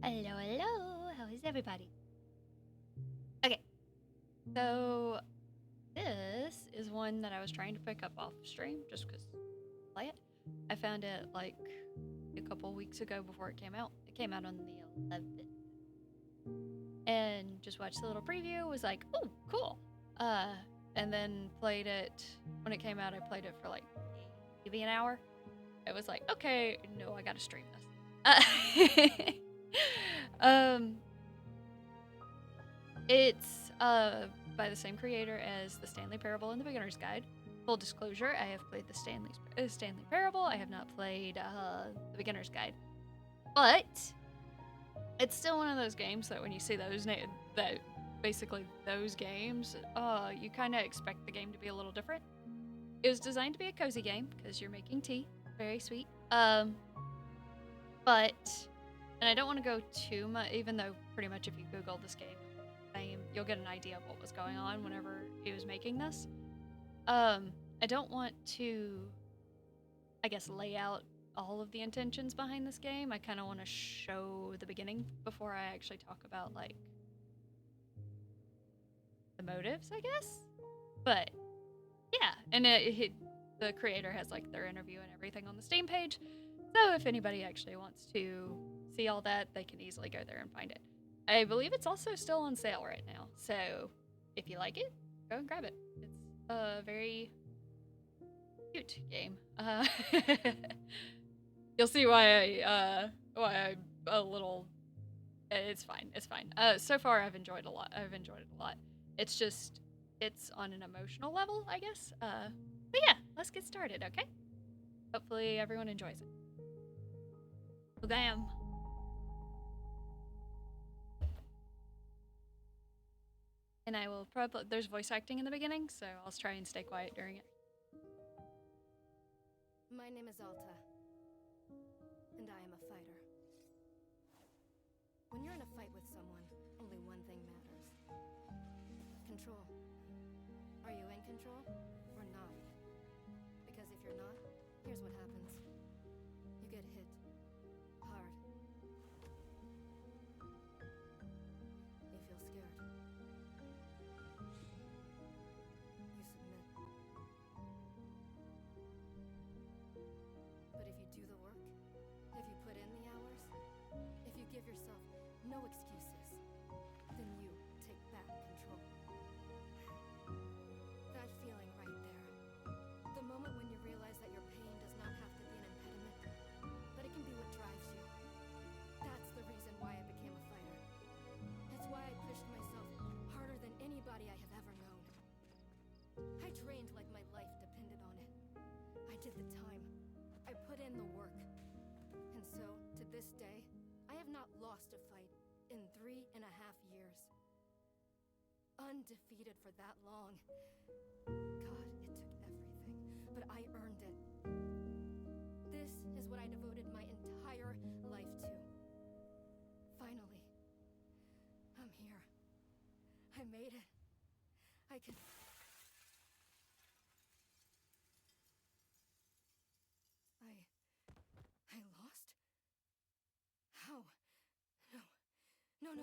Hello, hello. How is everybody? Okay, so this is one that I was trying to pick up off stream just because play it. I found it like a couple weeks ago before it came out. It came out on the 11th, and just watched the little preview. Was like, oh, cool. Uh, and then played it when it came out. I played it for like maybe an hour. It was like, okay, no, I gotta stream this. Um, it's by the same creator as the Stanley Parable and the Beginner's Guide. Full disclosure, I have played the Stanley Parable. I have not played the Beginner's Guide, but it's still one of those games that when you see that basically those games, you kind of expect the game to be a little different. It was designed to be a cozy game because you're making tea, very sweet. But and I don't want to go too much, even though pretty much if you Google this game, you'll get an idea of what was going on whenever he was making this. I don't want to, I guess, lay out all of the intentions behind this game. I kind of want to show the beginning before I actually talk about like the motives, I guess. But yeah, and the creator has like their interview and everything on the Steam page. So if anybody actually wants to see all that, they can easily go there and find it. I believe it's also still on sale right now. So if you like it, go and grab it. It's a very cute game. You'll see why I'm a little. It's fine. It's fine. So far I've enjoyed a lot. I've enjoyed it a lot. It's just it's on an emotional level, I guess. But yeah, let's get started, okay? Hopefully everyone enjoys it. Bam. And I will probably there's voice acting in the beginning, so I'll try and stay quiet during it. My name is Alta, and I am a fighter. When you're in a fight with someone, only one thing matters. Control. Are you in control or not? Because if you're not, here's what happens. You get hit. Hard. You feel scared. You submit. But if you do the work, if you put in the hours, if you give yourself no excuses, then you take back control. That feeling right there. The moment when you realize that your pain does not have to be an impediment, but it can be what drives you. That's the reason why I became a fighter. It's why I pushed myself harder than anybody I have ever known. I trained like my life depended on it. I did the time. I put in the work. And so, to this day, I have not lost a fight in 3.5 years. Undefeated for that long. God, it took everything, but I earned it. This is what I devoted my entire life to. Finally, I'm here. I made it. I can... I lost? How? No.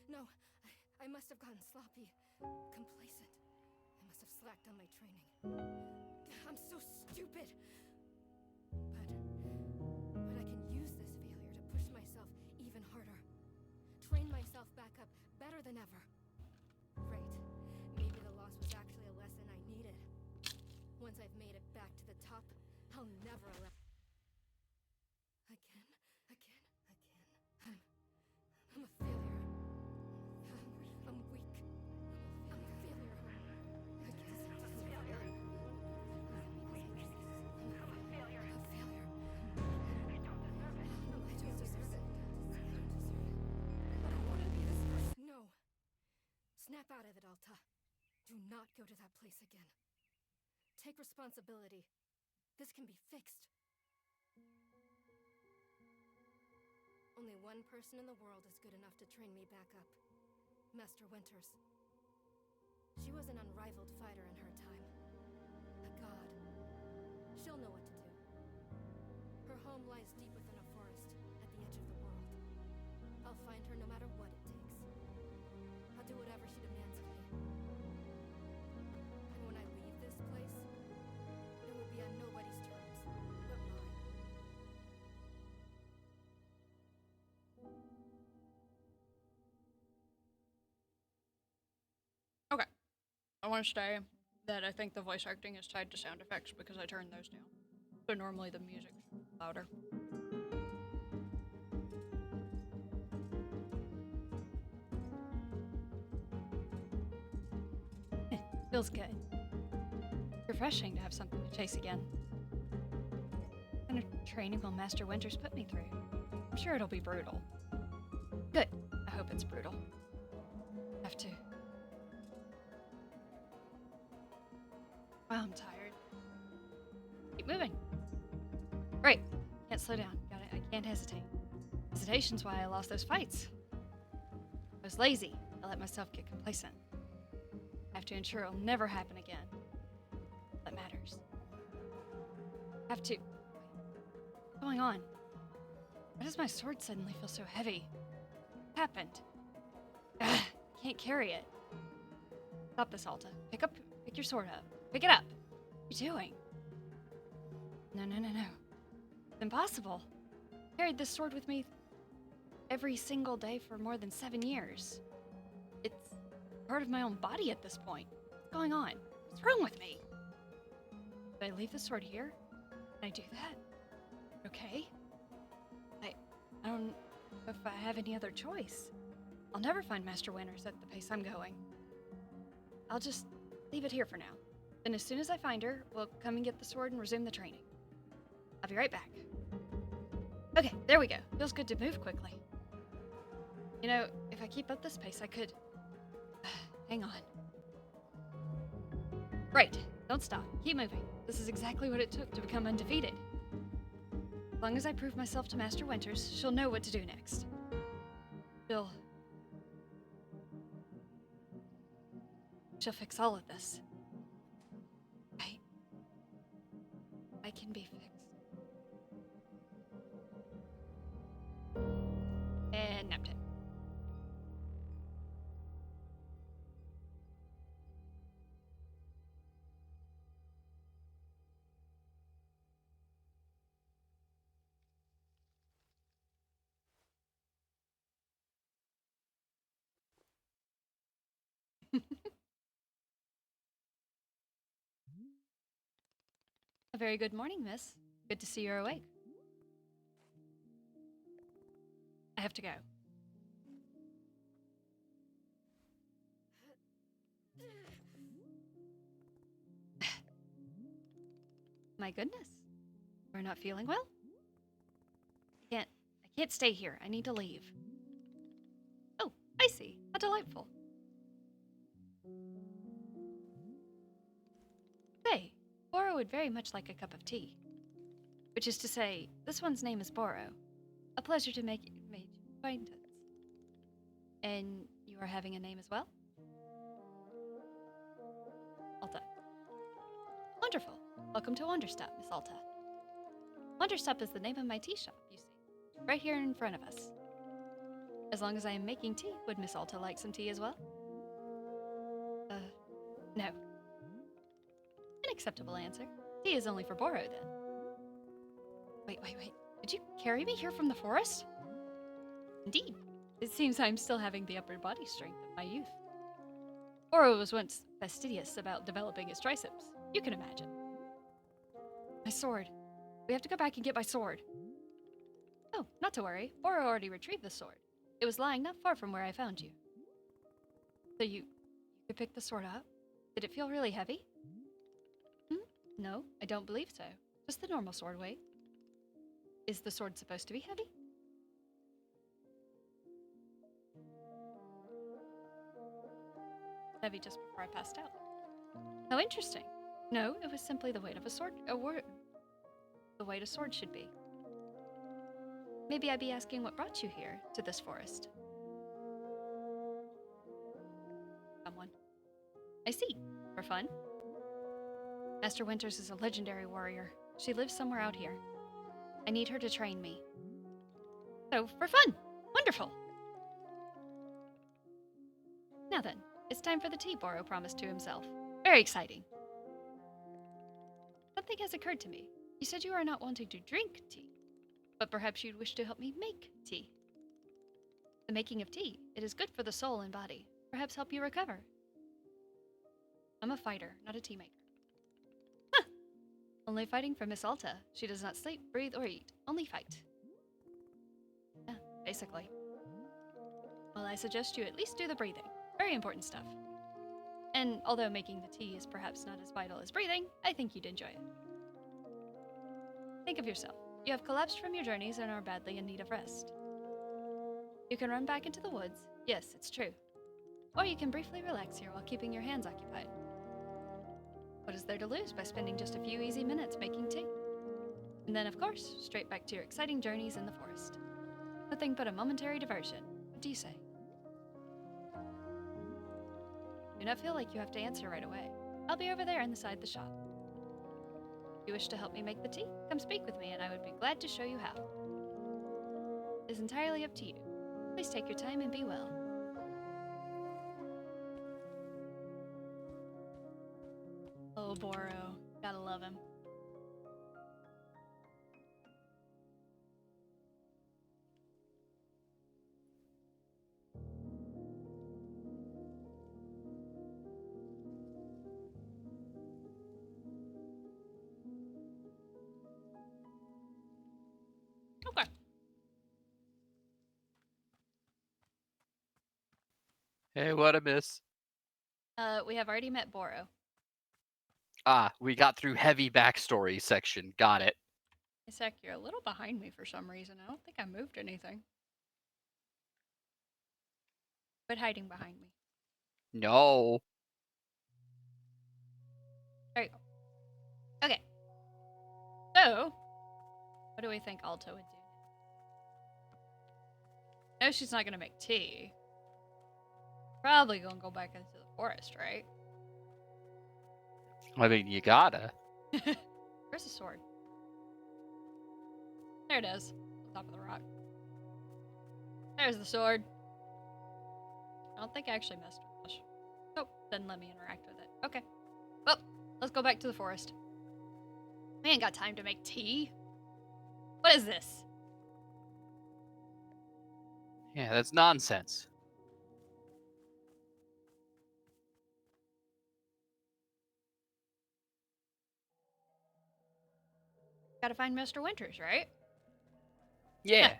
No. I must have gotten sloppy. Complacent. I must have slacked on my training. I'm so stupid! But I can use this failure to push myself even harder. Train myself back up better than ever. Right. Maybe the loss was actually a lesson I needed. Once I've made it back to the top, I'll never allow... Again. I'm a failure. I'm weak. I'm a failure. I'm a failure. I don't deserve it. I don't want to be this person. No. Snap out of it, Alta. Do not go to that place again. Take responsibility. This can be fixed. Only one person in the world is good enough to train me back up. Master Winters. She was an unrivaled fighter in her time. A god. She'll know what to do. Her home lies deep within a forest, at the edge of the world. I'll find her no matter what it takes. I'll do whatever she demands of me. And when I leave this place, it will be on nobody's terms but mine. Okay. I want to say that I think the voice acting is tied to sound effects because I turned those down. So normally the music's louder. Feels good. Refreshing to have something to chase again. What kind of training will Master Winters put me through? I'm sure it'll be brutal. Good. I hope it's brutal. Have to. Wow, I'm tired. Keep moving. Right. Can't slow down. Got it. I can't hesitate. Hesitation's why I lost those fights. I was lazy. I let myself get complacent. I have to ensure it'll never happen again. That matters. I have to. What's going on? Why does my sword suddenly feel so heavy? What happened? Ugh, I can't carry it. Stop this, Alta. Pick your sword up. Pick it up. What are you doing? No. It's impossible. I carried this sword with me every single day for more than 7 years. It's part of my own body at this point. What's going on? What's wrong with me? Did I leave the sword here? Can I do that? Okay. I don't know if I have any other choice. I'll never find Master Winters at the pace I'm going. I'll just leave it here for now. Then as soon as I find her, we'll come and get the sword and resume the training. I'll be right back. Okay, there we go. Feels good to move quickly. You know, if I keep up this pace, I could... Hang on. Right. Don't stop. Keep moving. This is exactly what it took to become undefeated. As long as I prove myself to Master Winters, she'll know what to do next. She'll fix all of this. I can be fixed. And nap time. A very good morning, miss. Good to see you're awake. I have to go. My goodness. We're not feeling well? I can't stay here. I need to leave. Oh, I see. How delightful. Say, Boro would very much like a cup of tea. Which is to say, this one's name is Boro. A pleasure to make acquaintance. And you are having a name as well? Alta. Wonderful. Welcome to Wanderstop, Miss Alta. Wanderstop is the name of my tea shop, you see. Right here in front of us. As long as I am making tea, would Miss Alta like some tea as well? No. An acceptable answer. Tea is only for Boro, then. Wait. Did you carry me here from the forest? Indeed. It seems I'm still having the upper body strength of my youth. Boro was once fastidious about developing his triceps. You can imagine. My sword. We have to go back and get my sword. Oh, not to worry. Boro already retrieved the sword. It was lying not far from where I found you. So you could pick the sword up? Did it feel really heavy? No, I don't believe so. Just the normal sword weight. Is the sword supposed to be heavy? Heavy just before I passed out. How interesting. No, it was simply the weight of a sword. The weight a sword should be. Maybe I'd be asking what brought you here, to this forest. Someone. I see. For fun? Master Winters is a legendary warrior. She lives somewhere out here. I need her to train me. So, for fun! Wonderful! It's time for the tea, Boro promised to himself. Very exciting. Something has occurred to me. You said you are not wanting to drink tea, but perhaps you'd wish to help me make tea. The making of tea, it is good for the soul and body. Perhaps help you recover. I'm a fighter, not a tea maker. Huh! Only fighting for Miss Alta. She does not sleep, breathe, or eat. Only fight. Yeah, basically. Well, I suggest you at least do the breathing. Very important stuff. And although making the tea is perhaps not as vital as breathing, I think you'd enjoy it. Think of yourself. You have collapsed from your journeys and are badly in need of rest. You can run back into the woods. Yes, it's true. Or you can briefly relax here while keeping your hands occupied. What is there to lose by spending just a few easy minutes making tea? And then, of course, straight back to your exciting journeys in the forest. Nothing but a momentary diversion. What do you say? Do not feel like you have to answer right away. I'll be over there inside the shop. If you wish to help me make the tea, come speak with me and I would be glad to show you how. It is entirely up to you. Please take your time and be well. Oh, Boro. Gotta love him. Okay. Hey, what a miss. We have already met Boro. Ah, we got through heavy backstory section. Got it. Isaac, you're a little behind me for some reason. I don't think I moved anything. Quit hiding behind me. No. There you go. Okay. So, what do we think Alta would do? No, she's not gonna make tea. Probably gonna go back into the forest, right? I mean, you gotta. Where's the sword? There it is. On top of the rock. There's the sword. I don't think I actually messed with it. Nope, didn't let me interact with it. Okay. Well, let's go back to the forest. We ain't got time to make tea. What is this? Yeah, that's nonsense. Gotta find Mr. Winters, right? Yeah.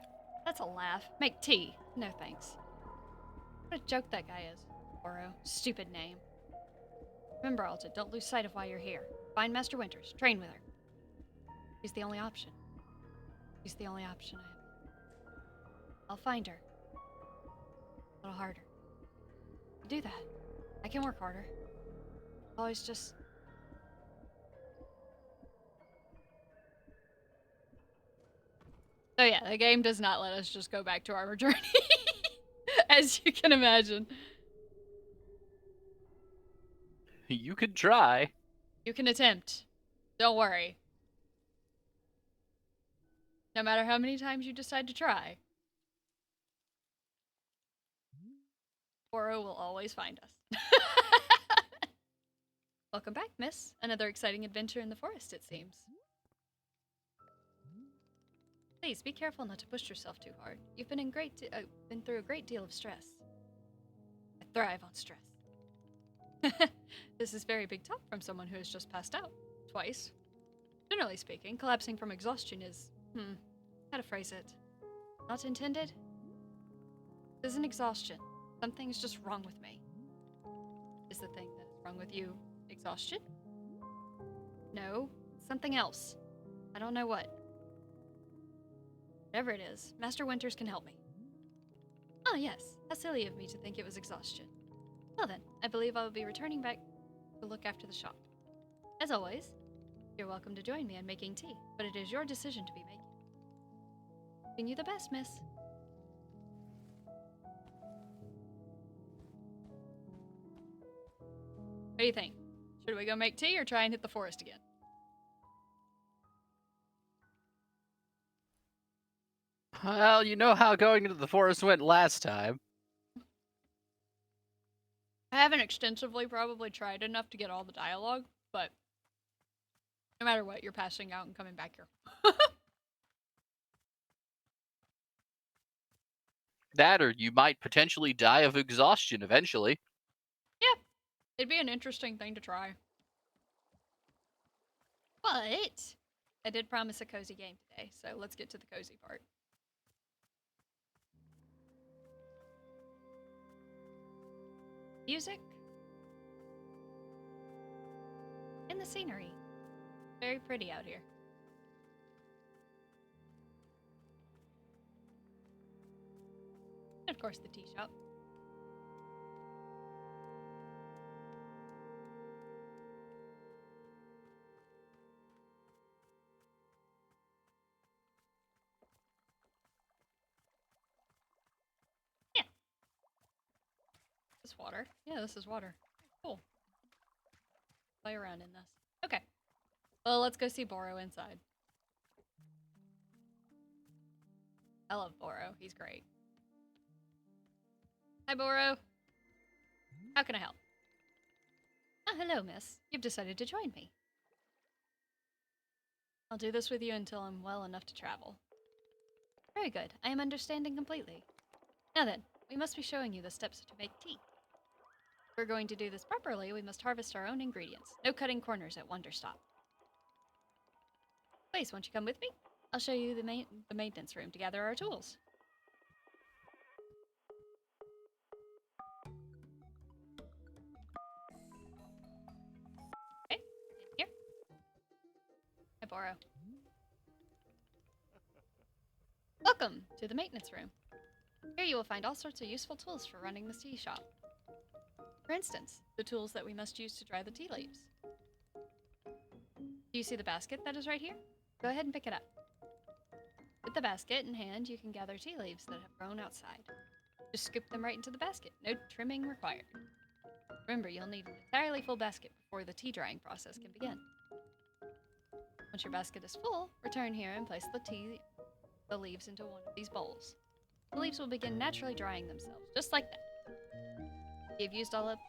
That's a laugh. Make tea. No thanks. What a joke that guy is. Oro. Stupid name. Remember, Alta, don't lose sight of why you're here. Find Master Winters. Train with her. She's the only option. She's the only option I have. I'll find her. A little harder. I can do that. I can work harder. Always just... So yeah, the game does not let us just go back to our journey. As you can imagine. You could try. You can attempt. Don't worry. No matter how many times you decide to try, Oro will always find us. Welcome back, miss. Another exciting adventure in the forest, it seems. Please, be careful not to push yourself too hard. You've been through a great deal of stress. I thrive on stress. This is very big talk from someone who has just passed out. Twice. Generally speaking, collapsing from exhaustion is, how to phrase it? Not intended? This isn't exhaustion. Something's just wrong with me. Is the thing that is wrong with you exhaustion? No, something else. I don't know what. Whatever it is, Master Winters can help me. Ah, yes. How silly of me to think it was exhaustion. Well then, I believe I will be returning back to look after the shop. As always, you're welcome to join me in making tea, but it is your decision to be making. Wishing you the best, miss. What do you think? Should we go make tea or try and hit the forest again? Well, you know how going into the forest went last time. I haven't extensively probably tried enough to get all the dialogue, but no matter what, you're passing out and coming back here. That, or you might potentially die of exhaustion eventually. Yeah, it'd be an interesting thing to try. But I did promise a cozy game today, so let's get to the cozy part. Music and the scenery. Very pretty out here. And of course, the tea shop. Yeah. This water. Yeah, this is water. Cool. Play around in this. Okay. Well, let's go see Boro inside. I love Boro. He's great. Hi, Boro. How can I help? Oh, hello, miss. You've decided to join me. I'll do this with you until I'm well enough to travel. Very good. I am understanding completely. Now then, we must be showing you the steps to make tea. If we're going to do this properly, we must harvest our own ingredients. No cutting corners at Wanderstop. Please, won't you come with me? I'll show you the maintenance room to gather our tools. Okay, in here. I borrow. Welcome to the maintenance room. Here you will find all sorts of useful tools for running the tea shop. For instance, the tools that we must use to dry the tea leaves. Do you see the basket that is right here? Go ahead and pick it up. With the basket in hand, you can gather tea leaves that have grown outside. Just scoop them right into the basket. No trimming required. Remember, you'll need an entirely full basket before the tea drying process can begin. Once your basket is full, return here and place the leaves into one of these bowls. The leaves will begin naturally drying themselves, just like that. If you've used up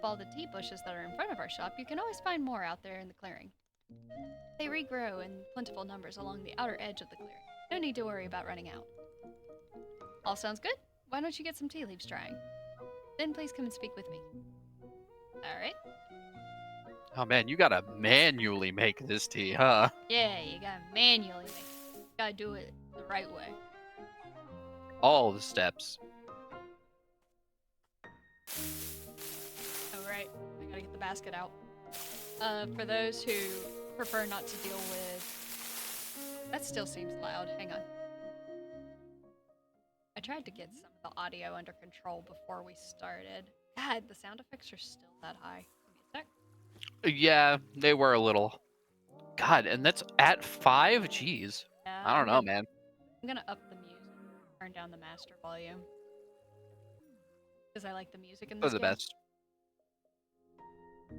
all the tea bushes that are in front of our shop, you can always find more out there in the clearing. They regrow in plentiful numbers along the outer edge of the clearing. No need to worry about running out. All sounds good? Why don't you get some tea leaves drying? Then please come and speak with me. Alright. Oh man, you gotta manually make this tea, huh? Yeah, you gotta manually make it. You gotta do it the right way. All the steps. Alright, I gotta get the basket out. For those who prefer not to deal with... That still seems loud. Hang on. I tried to get some of the audio under control before we started. God, the sound effects are still that high. Give me a sec. Yeah, they were a little. God, and that's at 5? Jeez. Yeah, I don't know, man. I'm gonna up the music. Turn down the master volume. Because I like the music in They're this the game. best.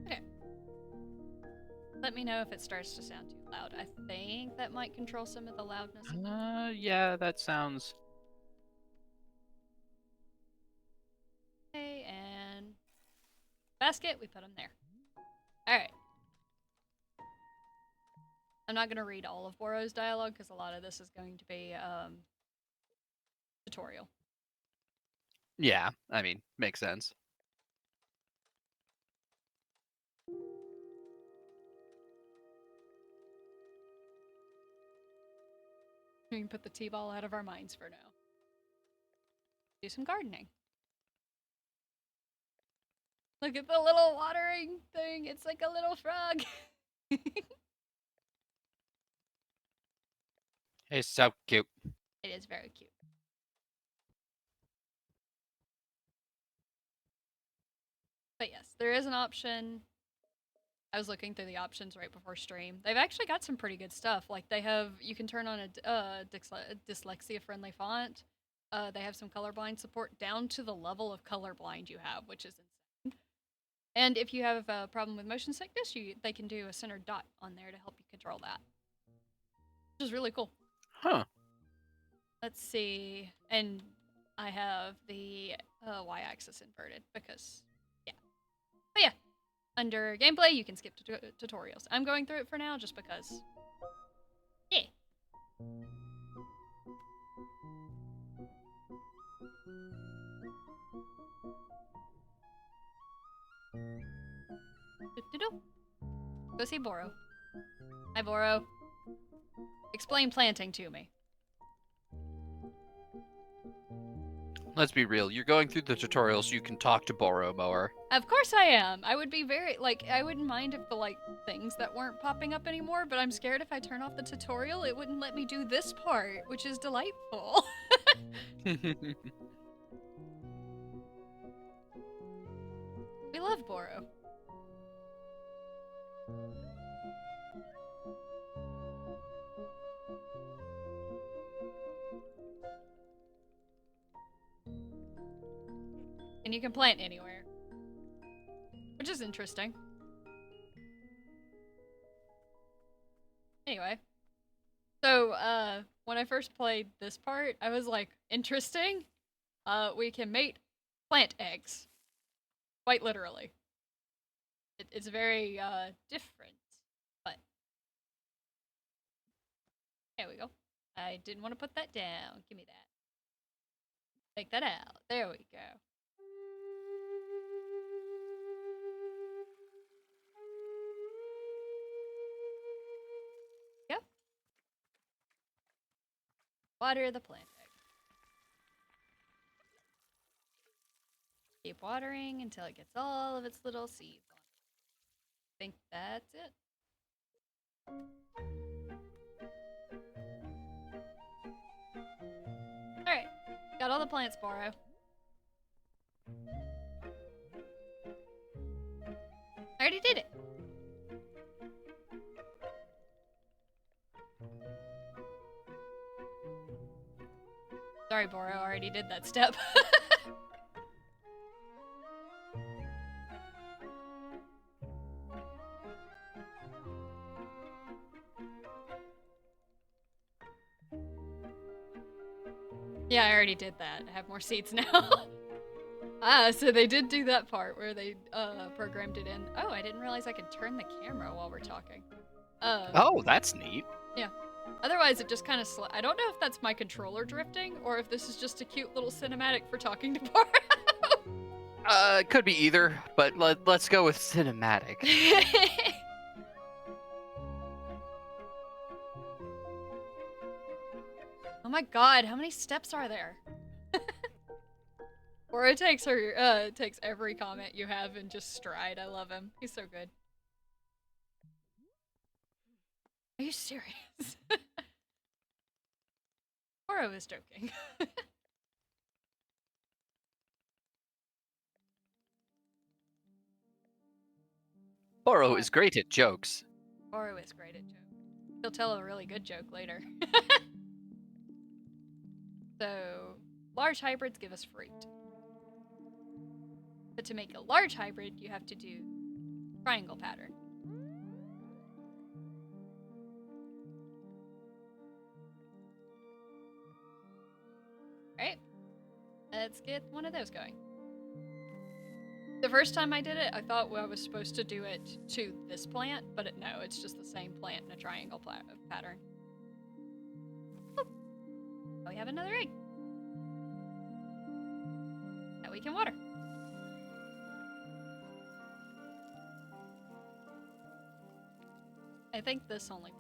Okay. Let me know if it starts to sound too loud. I think that might control some of the loudness. Yeah, that sounds. Okay, and basket, we put them there. Alright. I'm not going to read all of Boro's dialogue because a lot of this is going to be tutorial. Yeah, I mean, makes sense. We can put the T-ball out of our minds for now. Do some gardening. Look at the little watering thing. It's like a little frog. It's so cute. It is very cute. But yes, there is an option. I was looking through the options right before stream. They've actually got some pretty good stuff. Like they have, you can turn on a dyslexia-friendly font. They have some colorblind support down to the level of colorblind you have, which is insane. And if you have a problem with motion sickness, they can do a centered dot on there to help you control that, which is really cool. Huh. Let's see. And I have the y-axis inverted because, yeah. under gameplay, you can skip tutorials. I'm going through it for now just because. Yeah. Go see Boro. Hi, Boro. Explain planting to me. Let's be real. You're going through the tutorials so you can talk to Boro Mower. Of course I am. I would be very, I wouldn't mind if the, things that weren't popping up anymore, but I'm scared if I turn off the tutorial, it wouldn't let me do this part, which is delightful. We love Boro. And you can plant anywhere. Which is interesting. Anyway. So, when I first played this part, I was like, interesting. We can mate plant eggs. Quite literally. It's very, different. But. There we go. I didn't want to put that down. Give me that. Take that out. There we go. Yep. Water the plant egg. Keep watering until it gets all of its little seeds on it. I think that's it. Alright. Got all the plants, Boro. I already did it. Sorry, Boro, I already did that step. Yeah, I already did that. I have more seats now. So they did do that part where they programmed it in. Oh, I didn't realize I could turn the camera while we're talking. Oh, that's neat. Yeah. Otherwise, it just kind of I don't know if that's my controller drifting or if this is just a cute little cinematic for talking to Boro. It could be either, but let's go with cinematic. Oh my god, how many steps are there? Boro takes takes every comment you have in just stride. I love him. He's so good. Are you serious? Boro is joking. Boro is great at jokes. Boro is great at jokes. He'll tell a really good joke later. So, large hybrids give us fruit. But to make a large hybrid, you have to do triangle pattern. Alright, let's get one of those going. The first time I did it, I thought I was supposed to do it to this plant, but no, it's just the same plant in a triangle pattern. Boop. Now we have another egg. That we can water. I think this only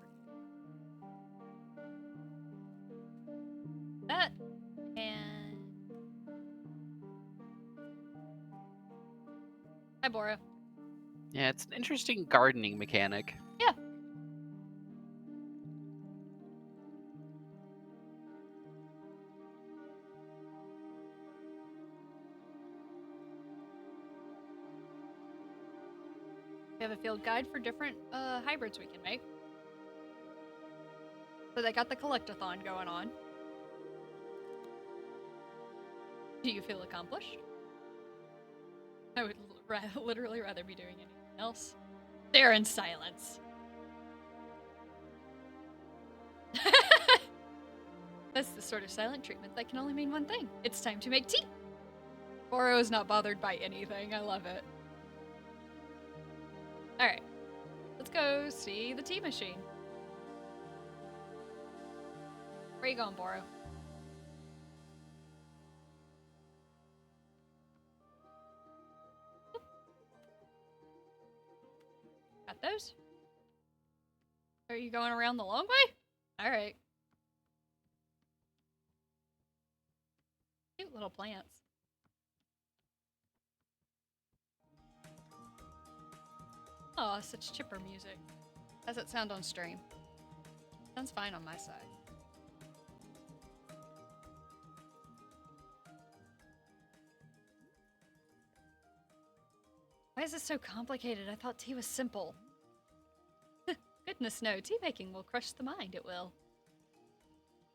that and hi Boro. Yeah, it's an interesting gardening mechanic. Yeah. We have a field guide for different hybrids we can make. So they got the collectathon going on. Do you feel accomplished? I would literally rather be doing anything else. They're in silence. That's the sort of silent treatment that can only mean one thing. It's time to make tea. Boro is not bothered by anything. I love it. Alright. Let's go see the tea machine. Where you going, Boro? Got those? Are you going around the long way? Alright. Cute little plants. Oh, such chipper music. How's it sound on stream? Sounds fine on my side. Why is this so complicated? I thought tea was simple. Goodness no, tea making will crush the mind, it will.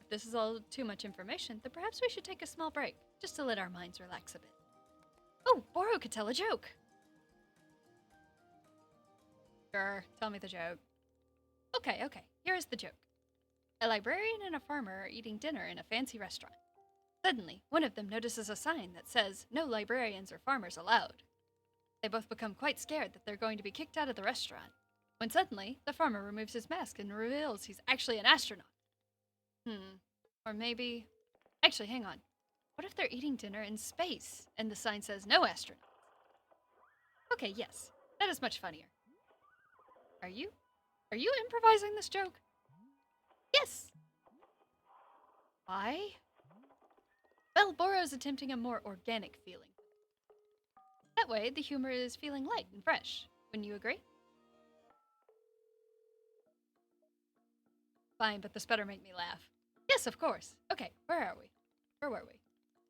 If this is all too much information, then perhaps we should take a small break, just to let our minds relax a bit. Oh, Boro could tell a joke! Sure, tell me the joke. Okay, here is the joke. A librarian and a farmer are eating dinner in a fancy restaurant. Suddenly, one of them notices a sign that says, "No librarians or farmers allowed." They both become quite scared that they're going to be kicked out of the restaurant, when suddenly, the farmer removes his mask and reveals he's actually an astronaut. Or maybe... Actually, hang on. What if they're eating dinner in space, and the sign says, "No astronauts"? Okay, yes, that is much funnier. Are you improvising this joke? Yes! Why? Well, Boro's attempting a more organic feeling. That way, the humor is feeling light and fresh. Wouldn't you agree? Fine, but this better make me laugh. Yes, of course. Okay, where are we? Where were we?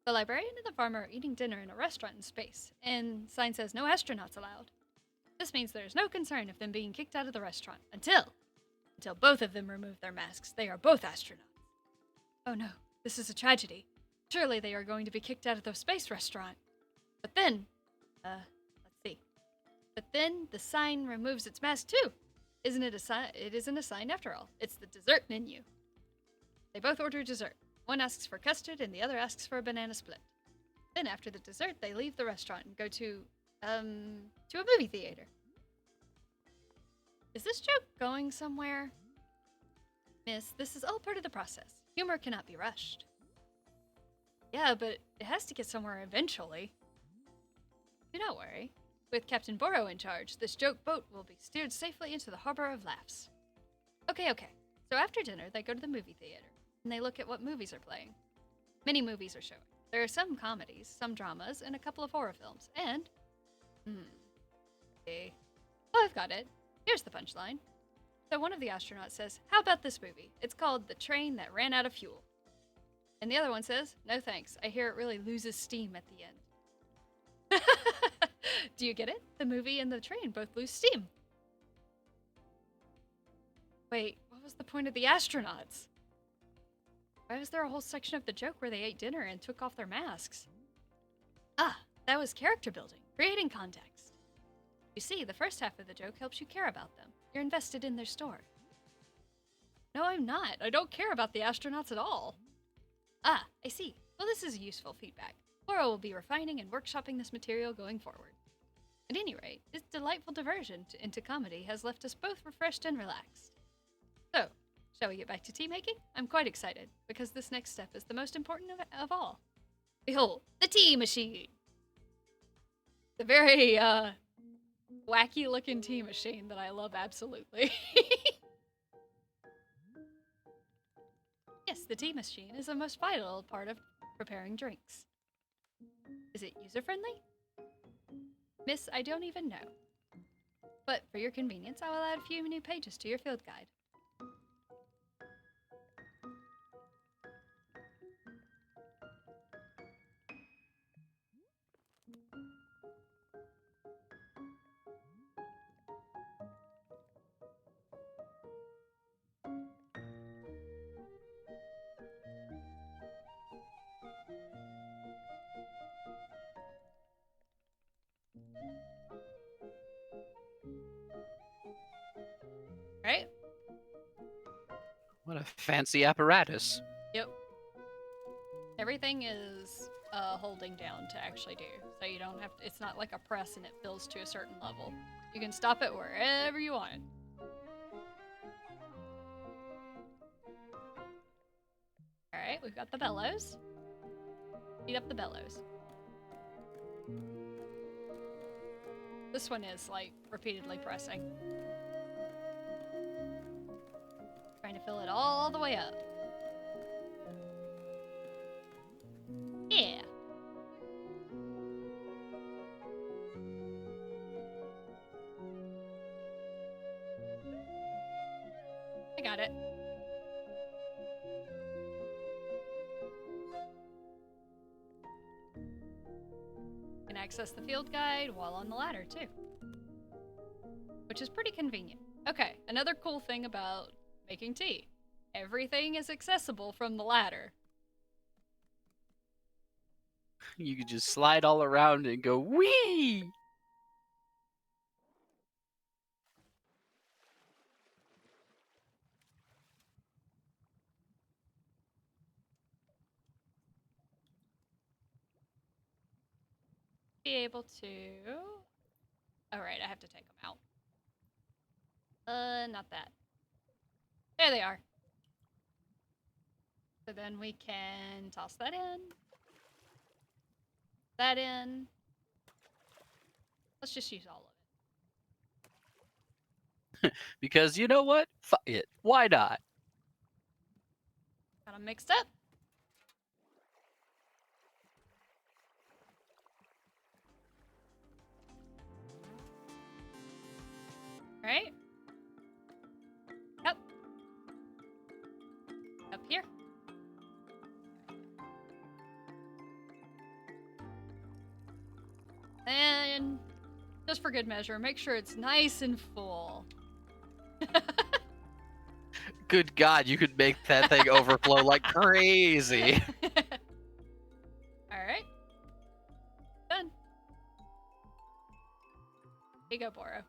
The librarian and the farmer are eating dinner in a restaurant in space, and sign says no astronauts allowed. This means there is no concern of them being kicked out of the restaurant until both of them remove their masks. They are both astronauts. Oh no, this is a tragedy. Surely they are going to be kicked out of the space restaurant. But then, let's see. But then the sign removes its mask too. Isn't it a sign? It isn't a sign after all. It's the dessert menu. They both order dessert. One asks for custard and the other asks for a banana split. Then after the dessert, they leave the restaurant and go to a movie theater. Is this joke going somewhere? Miss, this is all part of the process. Humor cannot be rushed. Yeah, but it has to get somewhere eventually. Do not worry. With Captain Boro in charge, this joke boat will be steered safely into the harbor of laughs. Okay. So after dinner, they go to the movie theater, and they look at what movies are playing. Many movies are showing. There are some comedies, some dramas, and a couple of horror films, and... Okay. Oh, I've got it. Here's the punchline. So one of the astronauts says, "How about this movie? It's called The Train That Ran Out of Fuel." And the other one says, "No thanks. I hear it really loses steam at the end." Do you get it? The movie and the train both lose steam. Wait, what was the point of the astronauts? Why was there a whole section of the joke where they ate dinner and took off their masks? Ah, that was character building, creating context. You see, the first half of the joke helps you care about them. You're invested in their story. No, I'm not. I don't care about the astronauts at all. Ah, I see. Well, this is useful feedback. Laura will be refining and workshopping this material going forward. At any rate, this delightful diversion into comedy has left us both refreshed and relaxed. So, shall we get back to tea making? I'm quite excited, because this next step is the most important of all. Behold, the tea machine! The very, wacky-looking tea machine that I love absolutely. Yes, the tea machine is the most vital part of preparing drinks. Is it user-friendly? Miss, I don't even know. But for your convenience, I will add a few new pages to your field guide. Right? What a fancy apparatus. Yep. Everything is holding down to actually do. So you don't have to, it's not like a press and it fills to a certain level. You can stop it wherever you want. Alright, we've got the bellows. Speed up the bellows. This one is, like, repeatedly pressing. Trying to fill it all the way up. Yeah. I got it. You can access the field guide while on the ladder, too. Which is pretty convenient. Okay, another cool thing about making tea. Everything is accessible from the ladder. You could just slide all around and go, wee! Be able to... Alright, I have to take them out. Not that. There they are. So then we can toss that in. That in. Let's just use all of it. Because you know what? Fuck it. Why not? Got them mixed up. Right? Yep. Up here. And just for good measure, make sure it's nice and full. Good God, you could make that thing overflow like crazy. Alright. Done. Here you go, Boro.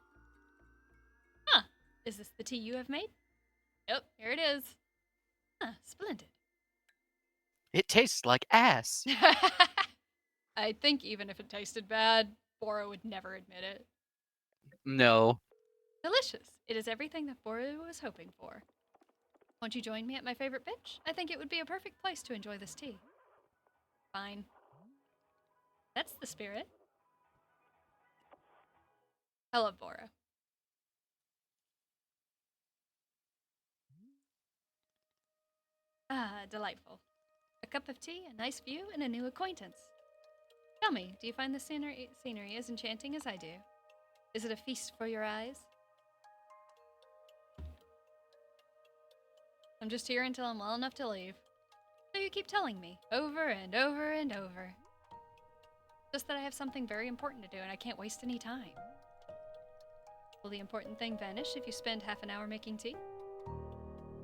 Huh. Is this the tea you have made? Yep, here it is. Huh, splendid. It tastes like ass. I think even if it tasted bad, Boro would never admit it. No. Delicious. It is everything that Boro was hoping for. Won't you join me at my favorite bench? I think it would be a perfect place to enjoy this tea. Fine. That's the spirit. I love Boro. Ah, delightful. A cup of tea, a nice view, and a new acquaintance. Tell me, do you find the scenery as enchanting as I do? Is it a feast for your eyes? I'm just here until I'm well enough to leave. So you keep telling me, over and over and over. Just that I have something very important to do and I can't waste any time. Will the important thing vanish if you spend half an hour making tea?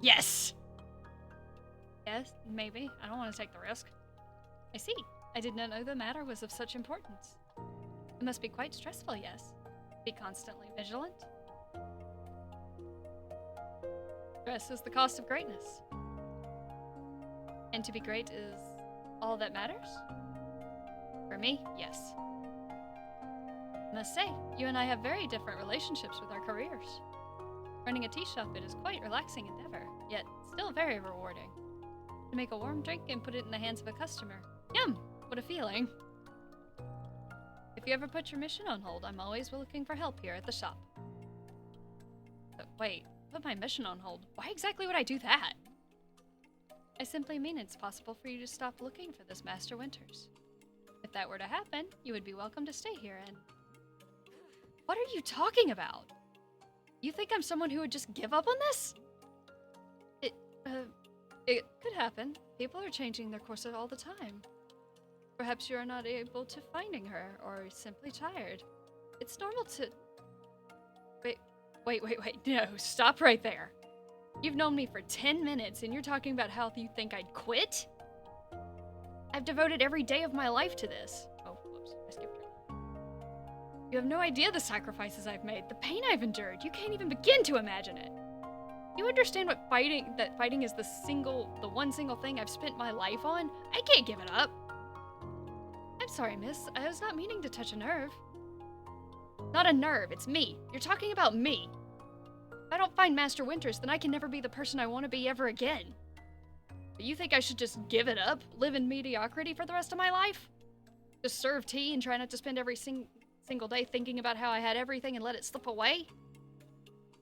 Yes! Yes, maybe. I don't want to take the risk. I see. I did not know the matter was of such importance. It must be quite stressful, yes. Be constantly vigilant. Stress is the cost of greatness. And to be great is all that matters? For me, yes. I must say, you and I have very different relationships with our careers. Running a tea shop, it is quite relaxing endeavor, yet still very rewarding. To make a warm drink and put it in the hands of a customer. Yum! What a feeling. If you ever put your mission on hold, I'm always looking for help here at the shop. But wait, put my mission on hold? Why exactly would I do that? I simply mean it's possible for you to stop looking for this Master Winters. If that were to happen, you would be welcome to stay here and... What are you talking about? You think I'm someone who would just give up on this? It could happen. People are changing their course all the time. Perhaps you are not able to finding her, or simply tired. It's normal to... Wait. No, stop right there. You've known me for 10 minutes, and you're talking about how you think I'd quit? I've devoted every day of my life to this. Oh, whoops, I skipped her. You have no idea the sacrifices I've made, the pain I've endured. You can't even begin to imagine it. You understand that fighting is the one single thing I've spent my life on? I can't give it up. I'm sorry, miss. I was not meaning to touch a nerve. Not a nerve, it's me. You're talking about me. If I don't find Master Winters, then I can never be the person I want to be ever again. But you think I should just give it up, live in mediocrity for the rest of my life? Just serve tea and try not to spend every single day thinking about how I had everything and let it slip away?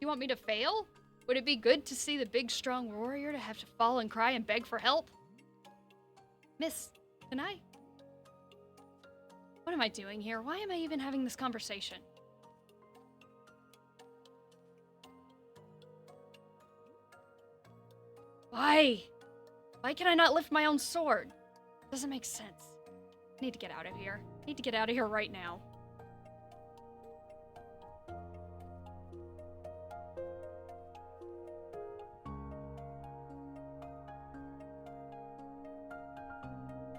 You want me to fail? Would it be good to see the big, strong warrior to have to fall and cry and beg for help? Miss, can I? What am I doing here? Why am I even having this conversation? Why? Why can I not lift my own sword? Doesn't make sense. I need to get out of here. I need to get out of here right now.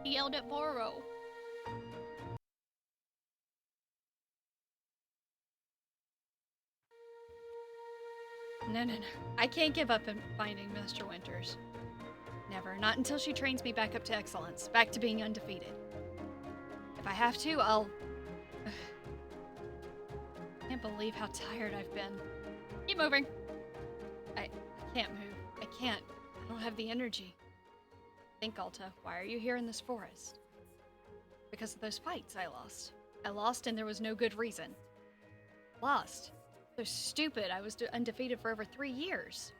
He yelled at Boro. No. I can't give up in finding Mr. Winters. Never. Not until she trains me back up to excellence. Back to being undefeated. If I have to, I'll... I can't believe how tired I've been. Keep moving. I can't move. I can't. I don't have the energy. Think, Alta. Why are you here in this forest? Because of those fights I lost. I lost and there was no good reason. Lost. So stupid. I was undefeated for over 3 years.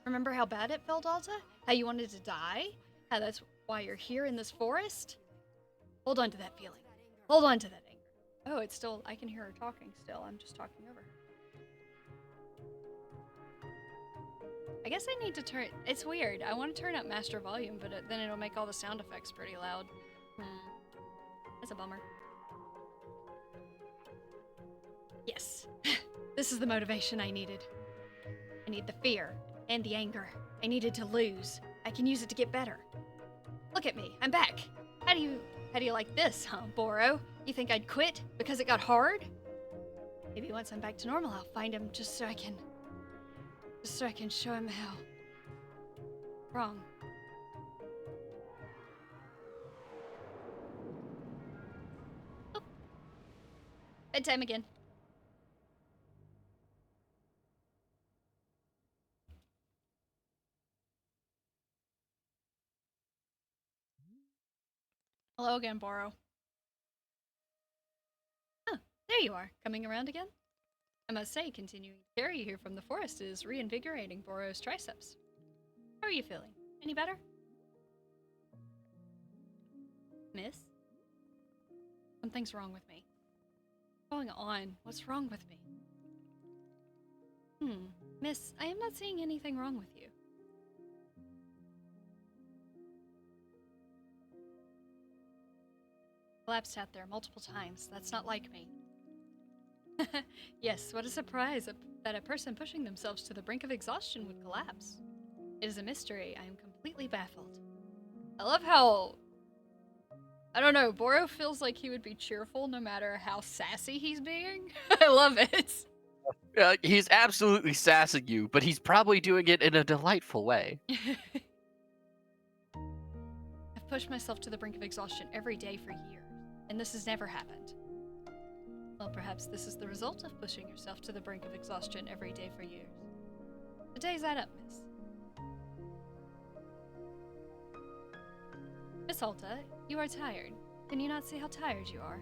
Remember how bad it felt, Alta? How you wanted to die? How that's why you're here in this forest? Hold on to that feeling. Hold on to that anger. Oh, it's still... I can hear her talking still. I'm just talking over her. I guess I need to turn... It's weird. I want to turn up master volume, but then it'll make all the sound effects pretty loud. That's a bummer. Yes. This is the motivation I needed. I need the fear and the anger. I needed to lose. I can use it to get better. Look at me. I'm back. How do you like this, huh, Boro? You think I'd quit because it got hard? Maybe once I'm back to normal, I'll find him just so I can show him how wrong. Oh. Bedtime again. Hello again, Boro. Oh, there you are, coming around again? I must say, continuing to carry you here from the forest is reinvigorating Boro's triceps. How are you feeling? Any better? Miss? Something's wrong with me. What's going on? What's wrong with me? Miss, I am not seeing anything wrong with you. Collapsed out there multiple times. That's not like me. Yes, what a surprise that a person pushing themselves to the brink of exhaustion would collapse. It is a mystery. I am completely baffled. I love how... I don't know, Boro feels like he would be cheerful no matter how sassy he's being. I love it. He's absolutely sassing you, but he's probably doing it in a delightful way. I've pushed myself to the brink of exhaustion every day for years, and this has never happened. Well, perhaps this is the result of pushing yourself to the brink of exhaustion every day for years. The days add up, miss. Miss Alta, you are tired. Can you not see how tired you are?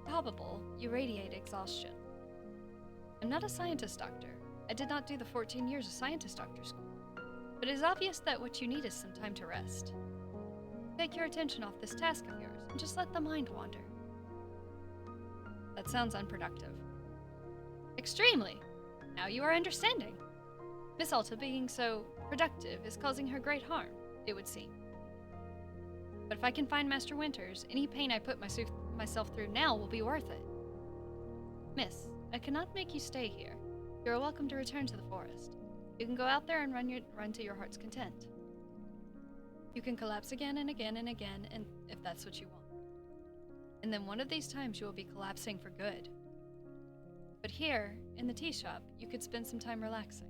Palpable, you radiate exhaustion. I'm not a scientist doctor. I did not do the 14 years of scientist doctor school. But it is obvious that what you need is some time to rest. Take your attention off this task of yours and just let the mind wander. That sounds unproductive. Extremely. Now you are understanding. Miss Alta being so productive is causing her great harm, it would seem. But if I can find Master Winters, any pain I put myself through now will be worth it. Miss, I cannot make you stay here. You are welcome to return to the forest. You can go out there and run to your heart's content. You can collapse again and again and again, and if that's what you want. And then one of these times you will be collapsing for good. But here, in the tea shop, you could spend some time relaxing.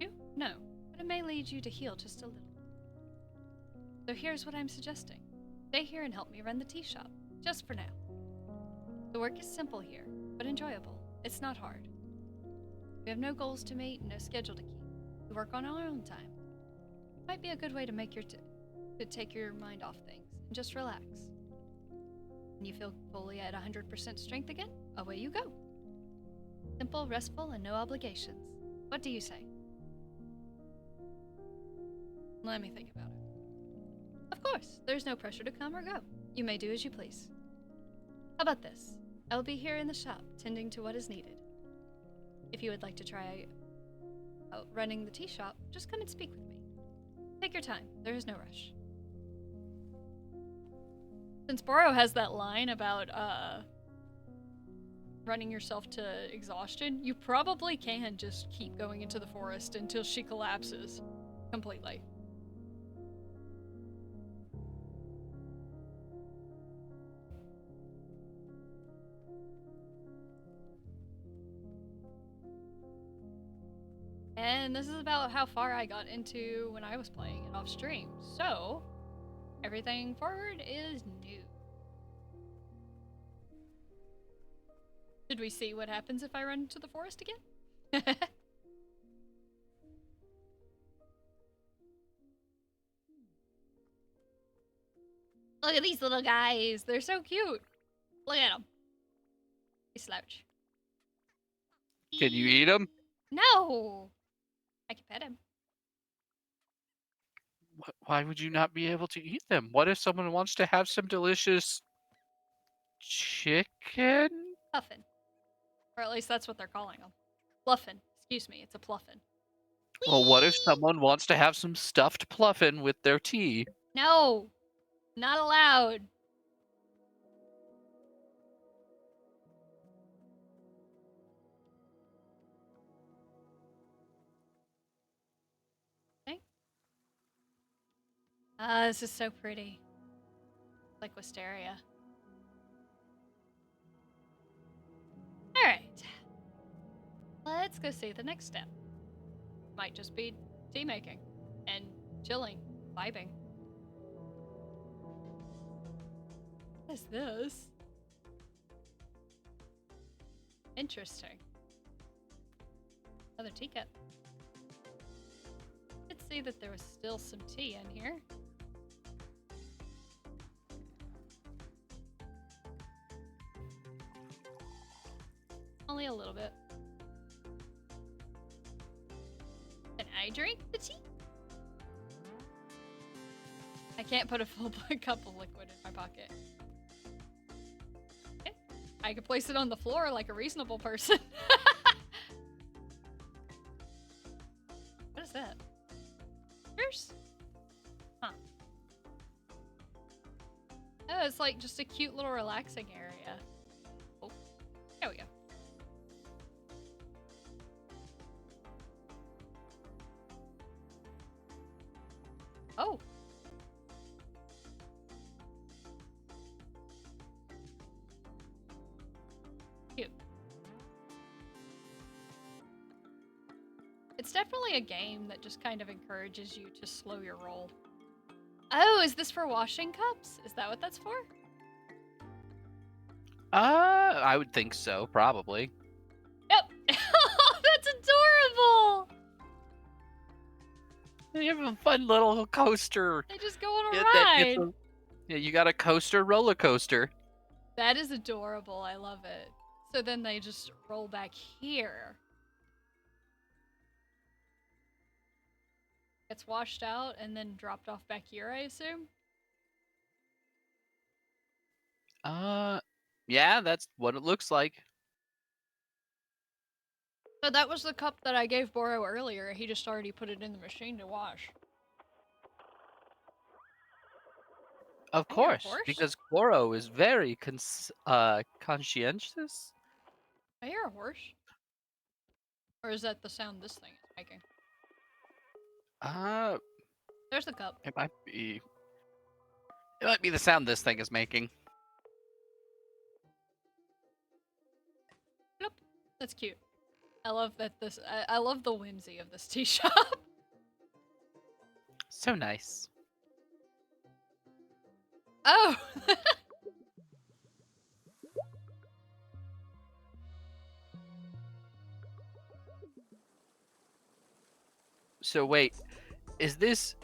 You? No, but it may lead you to heal just a little. So here's what I'm suggesting. Stay here and help me run the tea shop. just for now. The work is simple here, but enjoyable. It's not hard. We have no goals to meet, no schedule to keep. We work on our own time. Might be a good way to make to take your mind off things and just relax. When you feel fully at 100% strength again, away you go. Simple, restful, and no obligations. What do you say? Let me think about it. Of course, there's no pressure to come or go. You may do as you please. How about this? I will be here in the shop, tending to what is needed. If you would like to try out running the tea shop, just come and speak with me. Take your time. There is no rush. Since Boro has that line about running yourself to exhaustion, you probably can just keep going into the forest until she collapses completely. And this is about how far I got into when I was playing it off stream. So, everything forward is new. Did we see what happens if I run into the forest again? Look at these little guys. They're so cute. Look at them. They slouch. Can you eat them? No! I can pet him. Why would you not be able to eat them? What if someone wants to have some delicious chicken? Puffin. Or at least that's what they're calling them. Pluffin. Excuse me, it's a pluffin. Well, what if someone wants to have some stuffed pluffin with their tea? No! Not allowed. Okay. This is so pretty. Like wisteria. Alright. Let's go see the next step. Might just be tea making and chilling, vibing. What is this? Interesting. Another teacup. Could see that there was still some tea in here. Only a little bit. Can I drink the tea? I can't put a full cup of liquid in my pocket. Okay. I could place it on the floor like a reasonable person. What is that? Cheers? Huh. Oh, it's like just a cute little relaxing area. Oh, there we go. Oh. Cute. It's definitely a game that just kind of encourages you to slow your roll. Oh, is this for washing cups? Is that what that's for? I would think so, probably. Yep. Oh, that's adorable. You have a fun little coaster. They just go on a That ride. yeah, you got a coaster roller coaster. That is adorable. I love it. So then they just roll back here. Gets washed out and then dropped off back here, I assume? Yeah, that's what it looks like. So that was the cup that I gave Boro earlier. He just already put it in the machine to wash. Of I hear a course, horse? because Goro is very conscientious. I hear a horse. Or is that the sound this thing is making? There's the cup. It might be. It might be the sound this thing is making. Bloop. That's cute. I love that this. I love the whimsy of this tea shop. So nice. Oh! So wait, is this...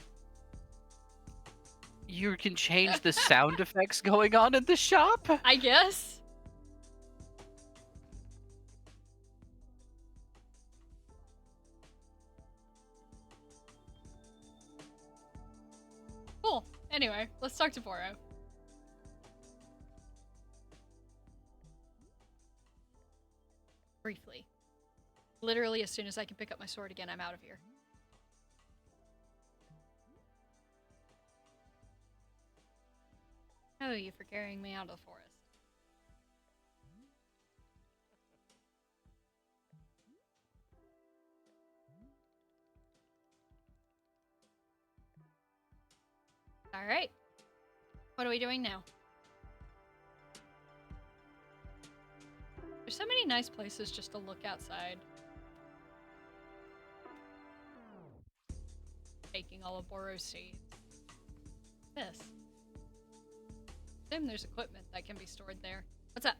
You can change the sound effects going on in the shop? I guess. Cool. Anyway, let's talk to Boro. Briefly. Literally, as soon as I can pick up my sword again, I'm out of here. Oh, you for carrying me out of the forest. Alright. What are we doing now? There's so many nice places just to look outside. Taking all of Boro's seeds. This. Assume there's equipment that can be stored there. What's up?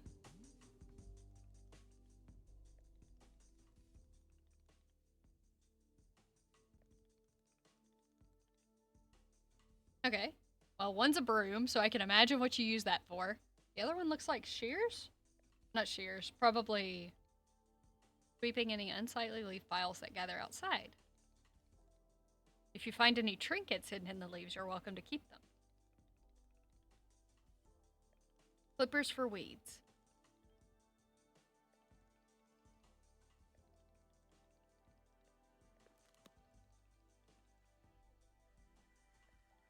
Okay. Well, one's a broom, so I can imagine what you use that for. The other one looks like shears? Not shears. Probably sweeping any unsightly leaf piles that gather outside. If you find any trinkets hidden in the leaves, you're welcome to keep them. Clippers for weeds.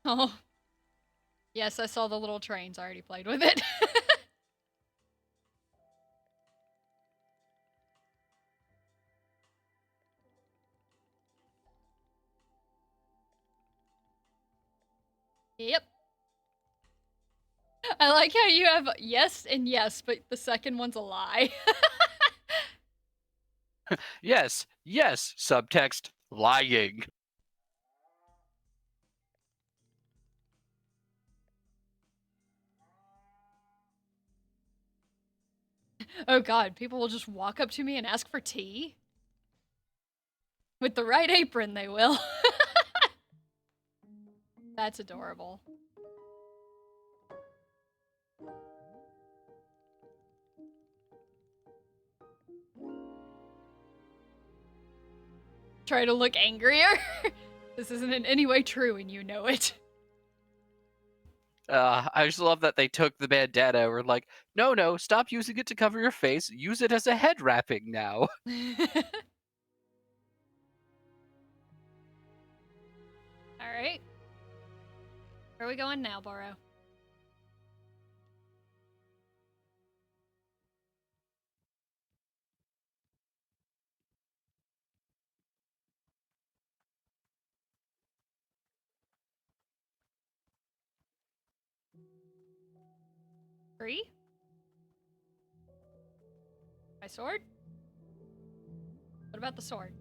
Oh. Yes, I saw the little trains. I already played with it. Yep. I like how you have yes and yes, but the second one's a lie. Yes, yes, subtext, lying. Oh god, people will just walk up to me and ask for tea? With the right apron, they will. That's adorable. Try to look angrier? This isn't in any way true and you know it. I just love that they took the bandana and were like, no, stop using it to cover your face. Use it as a head wrapping now. Alright. Where are we going now, Boro? Free? My sword? What about the sword?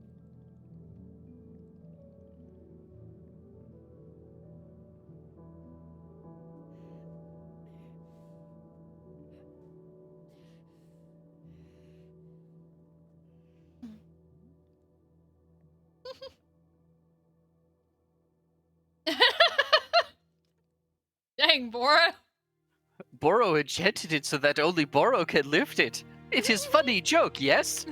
Dang, Boro. Boro enchanted it so that only Boro can lift it. It is funny joke, yes?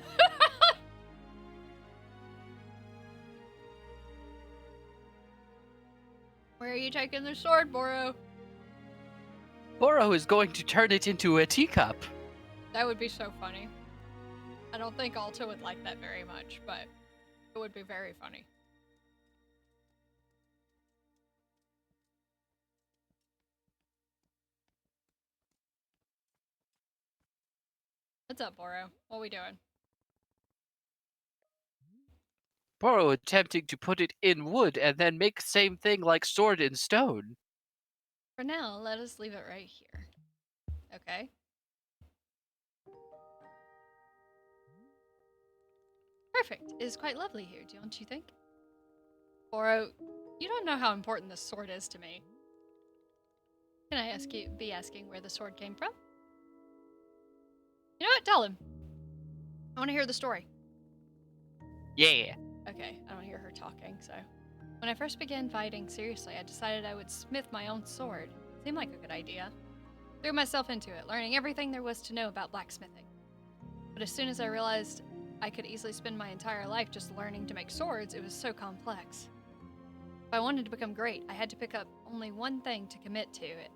Where are you taking the sword, Boro? Boro is going to turn it into a teacup. That would be so funny. I don't think Alta would like that very much, but it would be very funny. What's up, Boro? What are we doing? Boro attempting to put it in wood and then make same thing like sword in stone. For now, let us leave it right here. Okay. Perfect. It is quite lovely here, don't you think? Boro, you don't know how important this sword is to me. Can I be asking where the sword came from? You know what? Tell him. I want to hear the story. Yeah. Okay, I don't hear her talking, so. When I first began fighting seriously, I decided I would smith my own sword. Seemed like a good idea. Threw myself into it, learning everything there was to know about blacksmithing. But as soon as I realized I could easily spend my entire life just learning to make swords, it was so complex. If I wanted to become great, I had to pick up only one thing to commit to it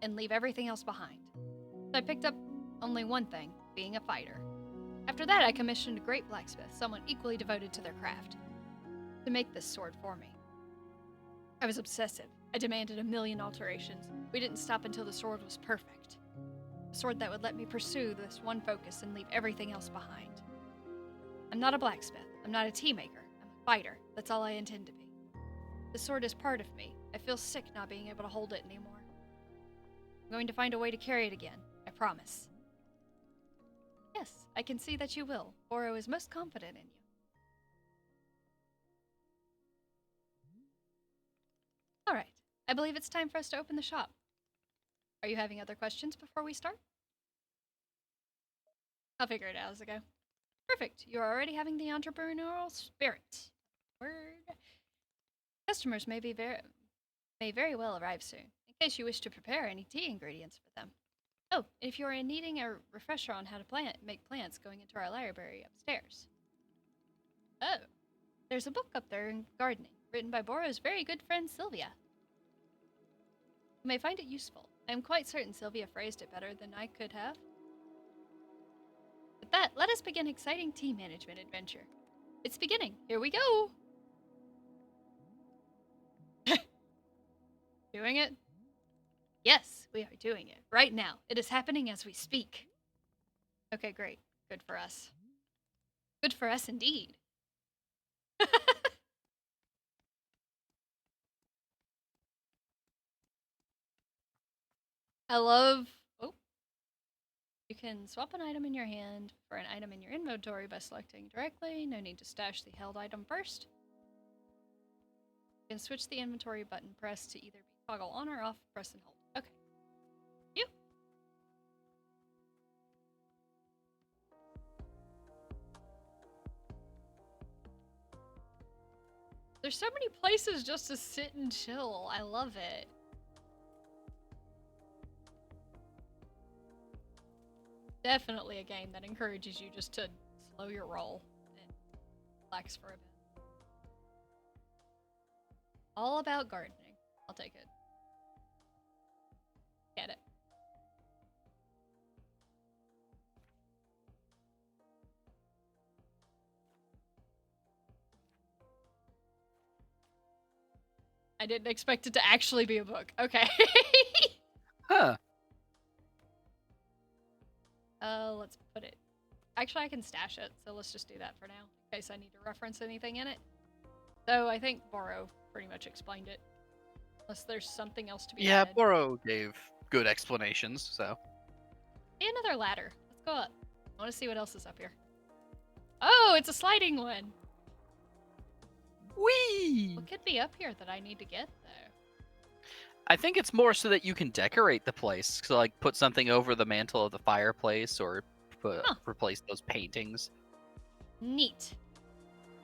and leave everything else behind. So I picked up only one thing, being a fighter. After that, I commissioned a great blacksmith, someone equally devoted to their craft, to make this sword for me. I was obsessive. I demanded a million alterations. We didn't stop until the sword was perfect. A sword that would let me pursue this one focus and leave everything else behind. I'm not a blacksmith. I'm not a tea maker. I'm a fighter. That's all I intend to be. The sword is part of me. I feel sick not being able to hold it anymore. I'm going to find a way to carry it again. I promise. Yes, I can see that you will. Boro is most confident in you. All right. I believe it's time for us to open the shop. Are you having other questions before we start? I'll figure it out as I go. Perfect. You're already having the entrepreneurial spirit. Word. Customers may very well arrive soon, in case you wish to prepare any tea ingredients for them. Oh, if you're needing a refresher on how to make plants, going into our library upstairs. Oh, there's a book up there in gardening, written by Boro's very good friend Sylvia. You may find it useful. I am quite certain Sylvia phrased it better than I could have. With that, let us begin exciting tea management adventure. It's beginning. Here we go. Doing it? Yes, we are doing it. Right now. It is happening as we speak. Okay, great. Good for us. Good for us indeed. I love... Oh. You can swap an item in your hand for an item in your inventory by selecting directly. No need to stash the held item first. You can switch the inventory button press to either be toggle on or off, press and hold. Okay. You. There's so many places just to sit and chill. I love it. Definitely a game that encourages you just to slow your roll and relax for a bit. All about gardening. I'll take it. Get it. I didn't expect it to actually be a book. Okay. Huh. Let's put it. Actually, I can stash it, so let's just do that for now, in case I need to reference anything in it. So I think Boro pretty much explained it. Unless there's something else to be Yeah, added. Boro gave good explanations, so. Hey, another ladder. Let's go up. I want to see what else is up here. Oh, it's a sliding one. Whee! What could be up here that I need to get, though? I think it's more so that you can decorate the place. So, like, put something over the mantle of the fireplace or replace those paintings. Neat.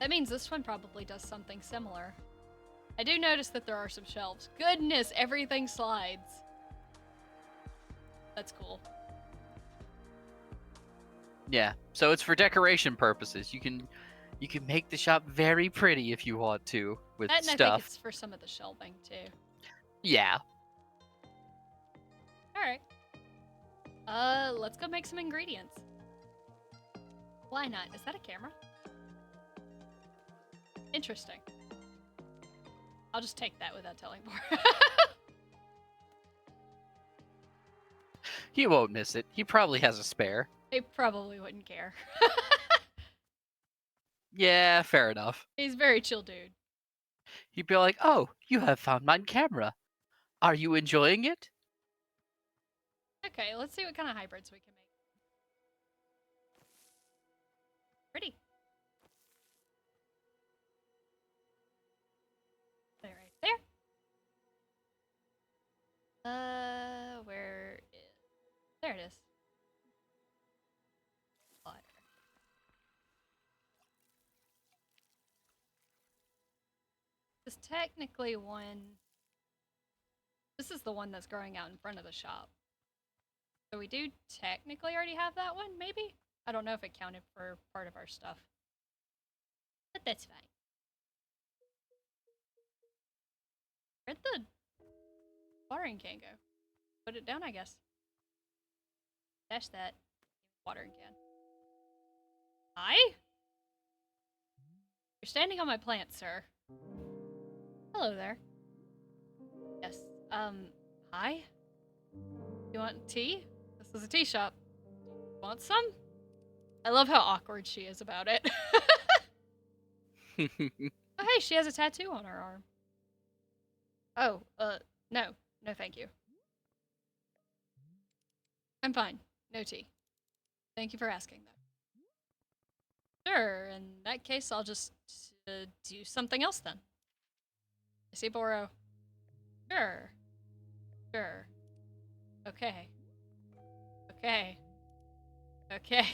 That means this one probably does something similar. I do notice that there are some shelves. Goodness, everything slides. That's cool. Yeah, so it's for decoration purposes. You can make the shop very pretty if you want to with That, and I think stuff. it's for some of the shelving, too. Yeah. Alright. Let's go make some ingredients. Why not? Is that a camera? Interesting. I'll just take that without telling more. He won't miss it. He probably has a spare. He probably wouldn't care. Yeah, fair enough. He's a very chill dude. He'd be like, "Oh, you have found my camera. Are you enjoying it?" Okay, let's see what kind of hybrids we can make. Pretty. They're right there. Where is... There it is. Water. This is technically one. This is the one that's growing out in front of the shop. So we do technically already have that one, maybe? I don't know if it counted for part of our stuff. But that's fine. Where'd the watering can go? Put it down, I guess. Dash that. Watering can. Hi? You're standing on my plant, sir. Hello there. Yes. Hi? You want tea? This is a tea shop. Want some? I love how awkward she is about it. Oh, hey, she has a tattoo on her arm. Oh, no. No, thank you. I'm fine. No tea. Thank you for asking, though. Sure, in that case, I'll just do something else then. I see Boro. Sure. Sure. Okay. Okay. Okay.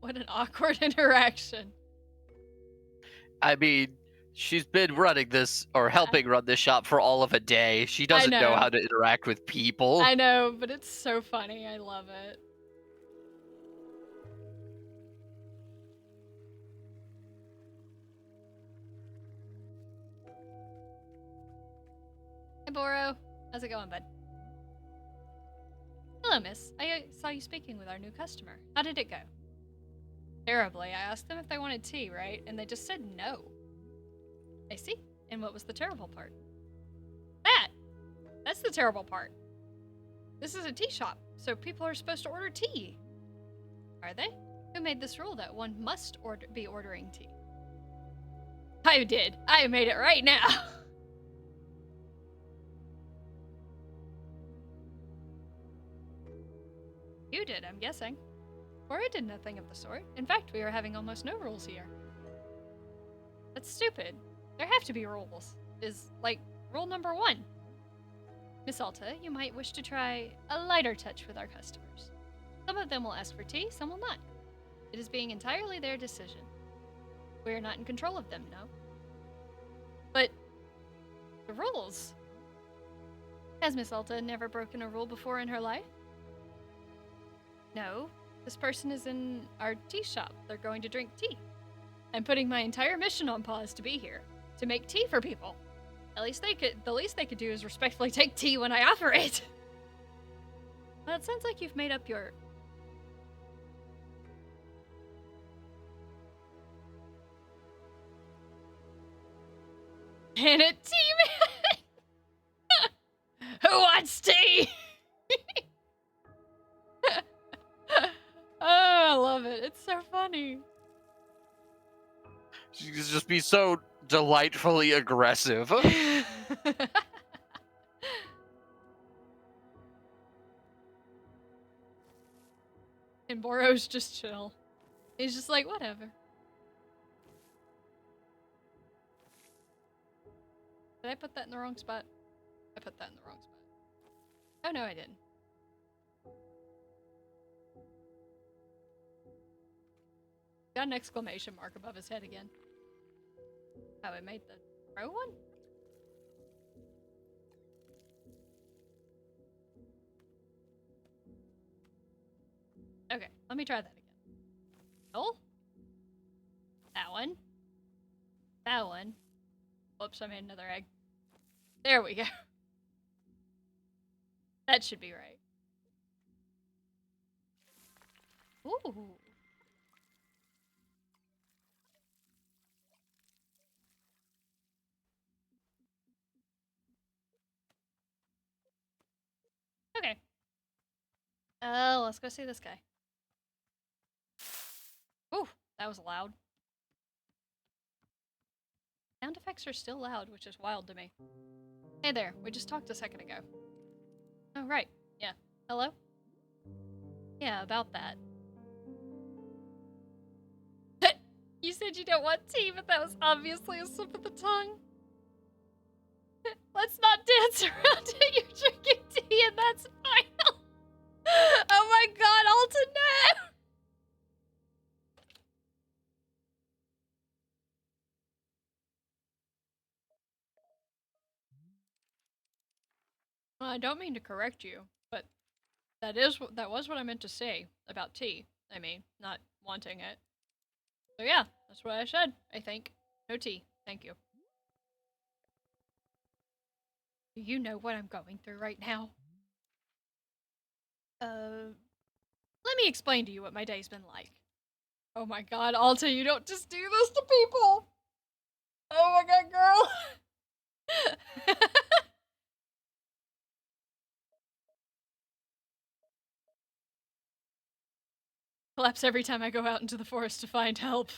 What an awkward interaction. I mean, she's been running this, or helping run this shop for all of a day. She doesn't know how to interact with people. I know, but it's so funny. I love it. Hey, Boro. How's it going, bud? Hello, miss. I saw you speaking with our new customer. How did it go? Terribly. I asked them if they wanted tea, right? And they just said no. I see. And what was the terrible part? That's the terrible part. This is a tea shop, so people are supposed to order tea. Are they? Who made this rule that one must be ordering tea? I did. I made it right now. You did, I'm guessing. Or I did nothing of the sort. In fact, we are having almost no rules here. That's stupid. There have to be rules. Is, like, rule number 1. Miss Alta, you might wish to try a lighter touch with our customers. Some of them will ask for tea, some will not. It is being entirely their decision. We are not in control of them, no. But the rules? Has Miss Alta never broken a rule before in her life? No. This person is in our tea shop. They're going to drink tea. I'm putting my entire mission on pause to be here. To make tea for people. The least they could do is respectfully take tea when I offer it. Well, it sounds like you've made up your... And a tea man! Who wants tea? Oh, I love it. It's so funny. She could just be so delightfully aggressive. And Boro's just chill. He's just like, whatever. Did I put that in the wrong spot? I put that in the wrong spot. Oh, no, I didn't. Got an exclamation mark above his head again. Oh, it made the pro one? Okay, let me try that again. Oh? That one. That one. Whoops, I made another egg. There we go. That should be right. Ooh. Okay. Let's go see this guy. Ooh, that was loud. Sound effects are still loud, which is wild to me. Hey there, we just talked a second ago. Oh, right. Yeah. Hello? Yeah, about that. You said you don't want tea, but that was obviously a slip of the tongue. Let's not dance around it. You're drinking tea and that's final. Oh my god, Alta, no! I don't mean to correct you, but that was what I meant to say about tea. I mean, not wanting it. So yeah, that's what I said, I think. No tea. Thank you. Do you know what I'm going through right now? Let me explain to you what my day's been like. Oh my god, Alta, you don't just do this to people! Oh my god, girl! Collapse every time I go out into the forest to find help.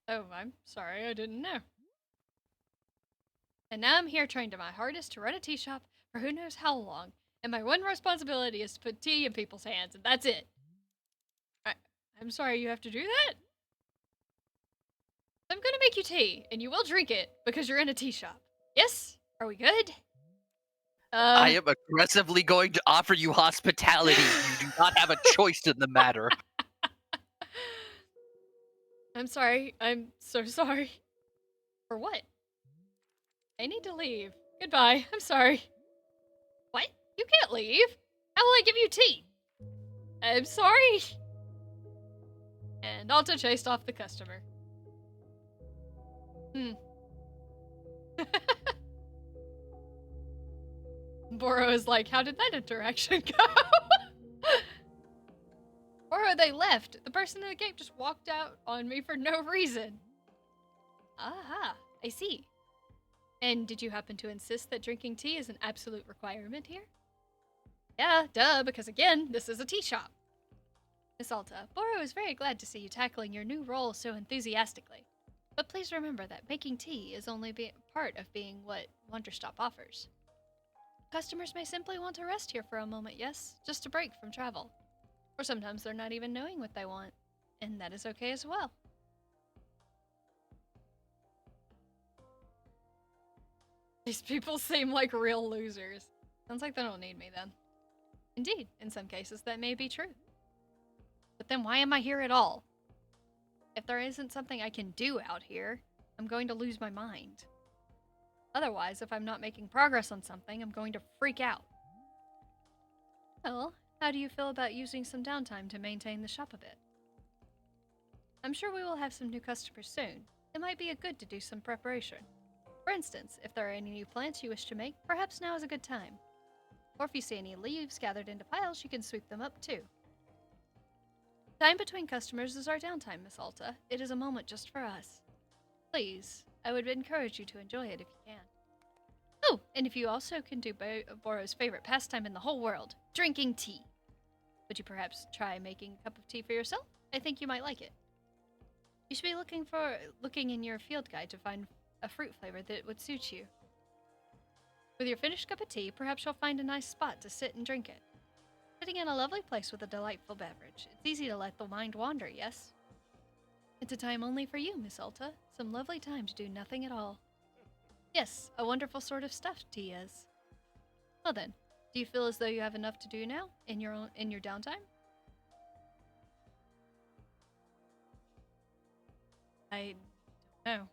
Oh, I'm sorry, I didn't know. And now I'm here trying to my hardest to run a tea shop for who knows how long, and my one responsibility is to put tea in people's hands, and that's it. I'm sorry you have to do that? I'm gonna make you tea, and you will drink it, because you're in a tea shop. Yes? Are we good? I am aggressively going to offer you hospitality. You do not have a choice in the matter. I'm sorry. I'm so sorry. For what? I need to leave. Goodbye. I'm sorry. What? You can't leave. How will I give you tea? I'm sorry. And Alta chased off the customer. Boro is like, how did that interaction go? Boro, they left. The person in the gate just walked out on me for no reason. Aha, I see. And did you happen to insist that drinking tea is an absolute requirement here? Yeah, duh, because again, this is a tea shop. Miss Alta, Boro is very glad to see you tackling your new role so enthusiastically. But please remember that making tea is only part of being what Wanderstop offers. Customers may simply want to rest here for a moment, yes? Just a break from travel. Or sometimes they're not even knowing what they want. And that is okay as well. These people seem like real losers. Sounds like they don't need me then. Indeed, in some cases that may be true. But then why am I here at all? If there isn't something I can do out here, I'm going to lose my mind. Otherwise, if I'm not making progress on something, I'm going to freak out. Well, how do you feel about using some downtime to maintain the shop a bit? I'm sure we will have some new customers soon. It might be good to do some preparation. For instance, if there are any new plants you wish to make, perhaps now is a good time. Or if you see any leaves gathered into piles, you can sweep them up too. Time between customers is our downtime, Miss Alta. It is a moment just for us. Please, I would encourage you to enjoy it if you can. Oh, and if you also can do Boro's favorite pastime in the whole world, drinking tea. Would you perhaps try making a cup of tea for yourself? I think you might like it. You should be looking in your field guide to find a fruit flavor that would suit you. With your finished cup of tea, perhaps you'll find a nice spot to sit and drink it. Sitting in a lovely place with a delightful beverage. It's easy to let the mind wander, yes? It's a time only for you, Miss Alta. Some lovely time to do nothing at all. Yes, a wonderful sort of stuff tea is. Well then, do you feel as though you have enough to do now in your downtime? I don't know.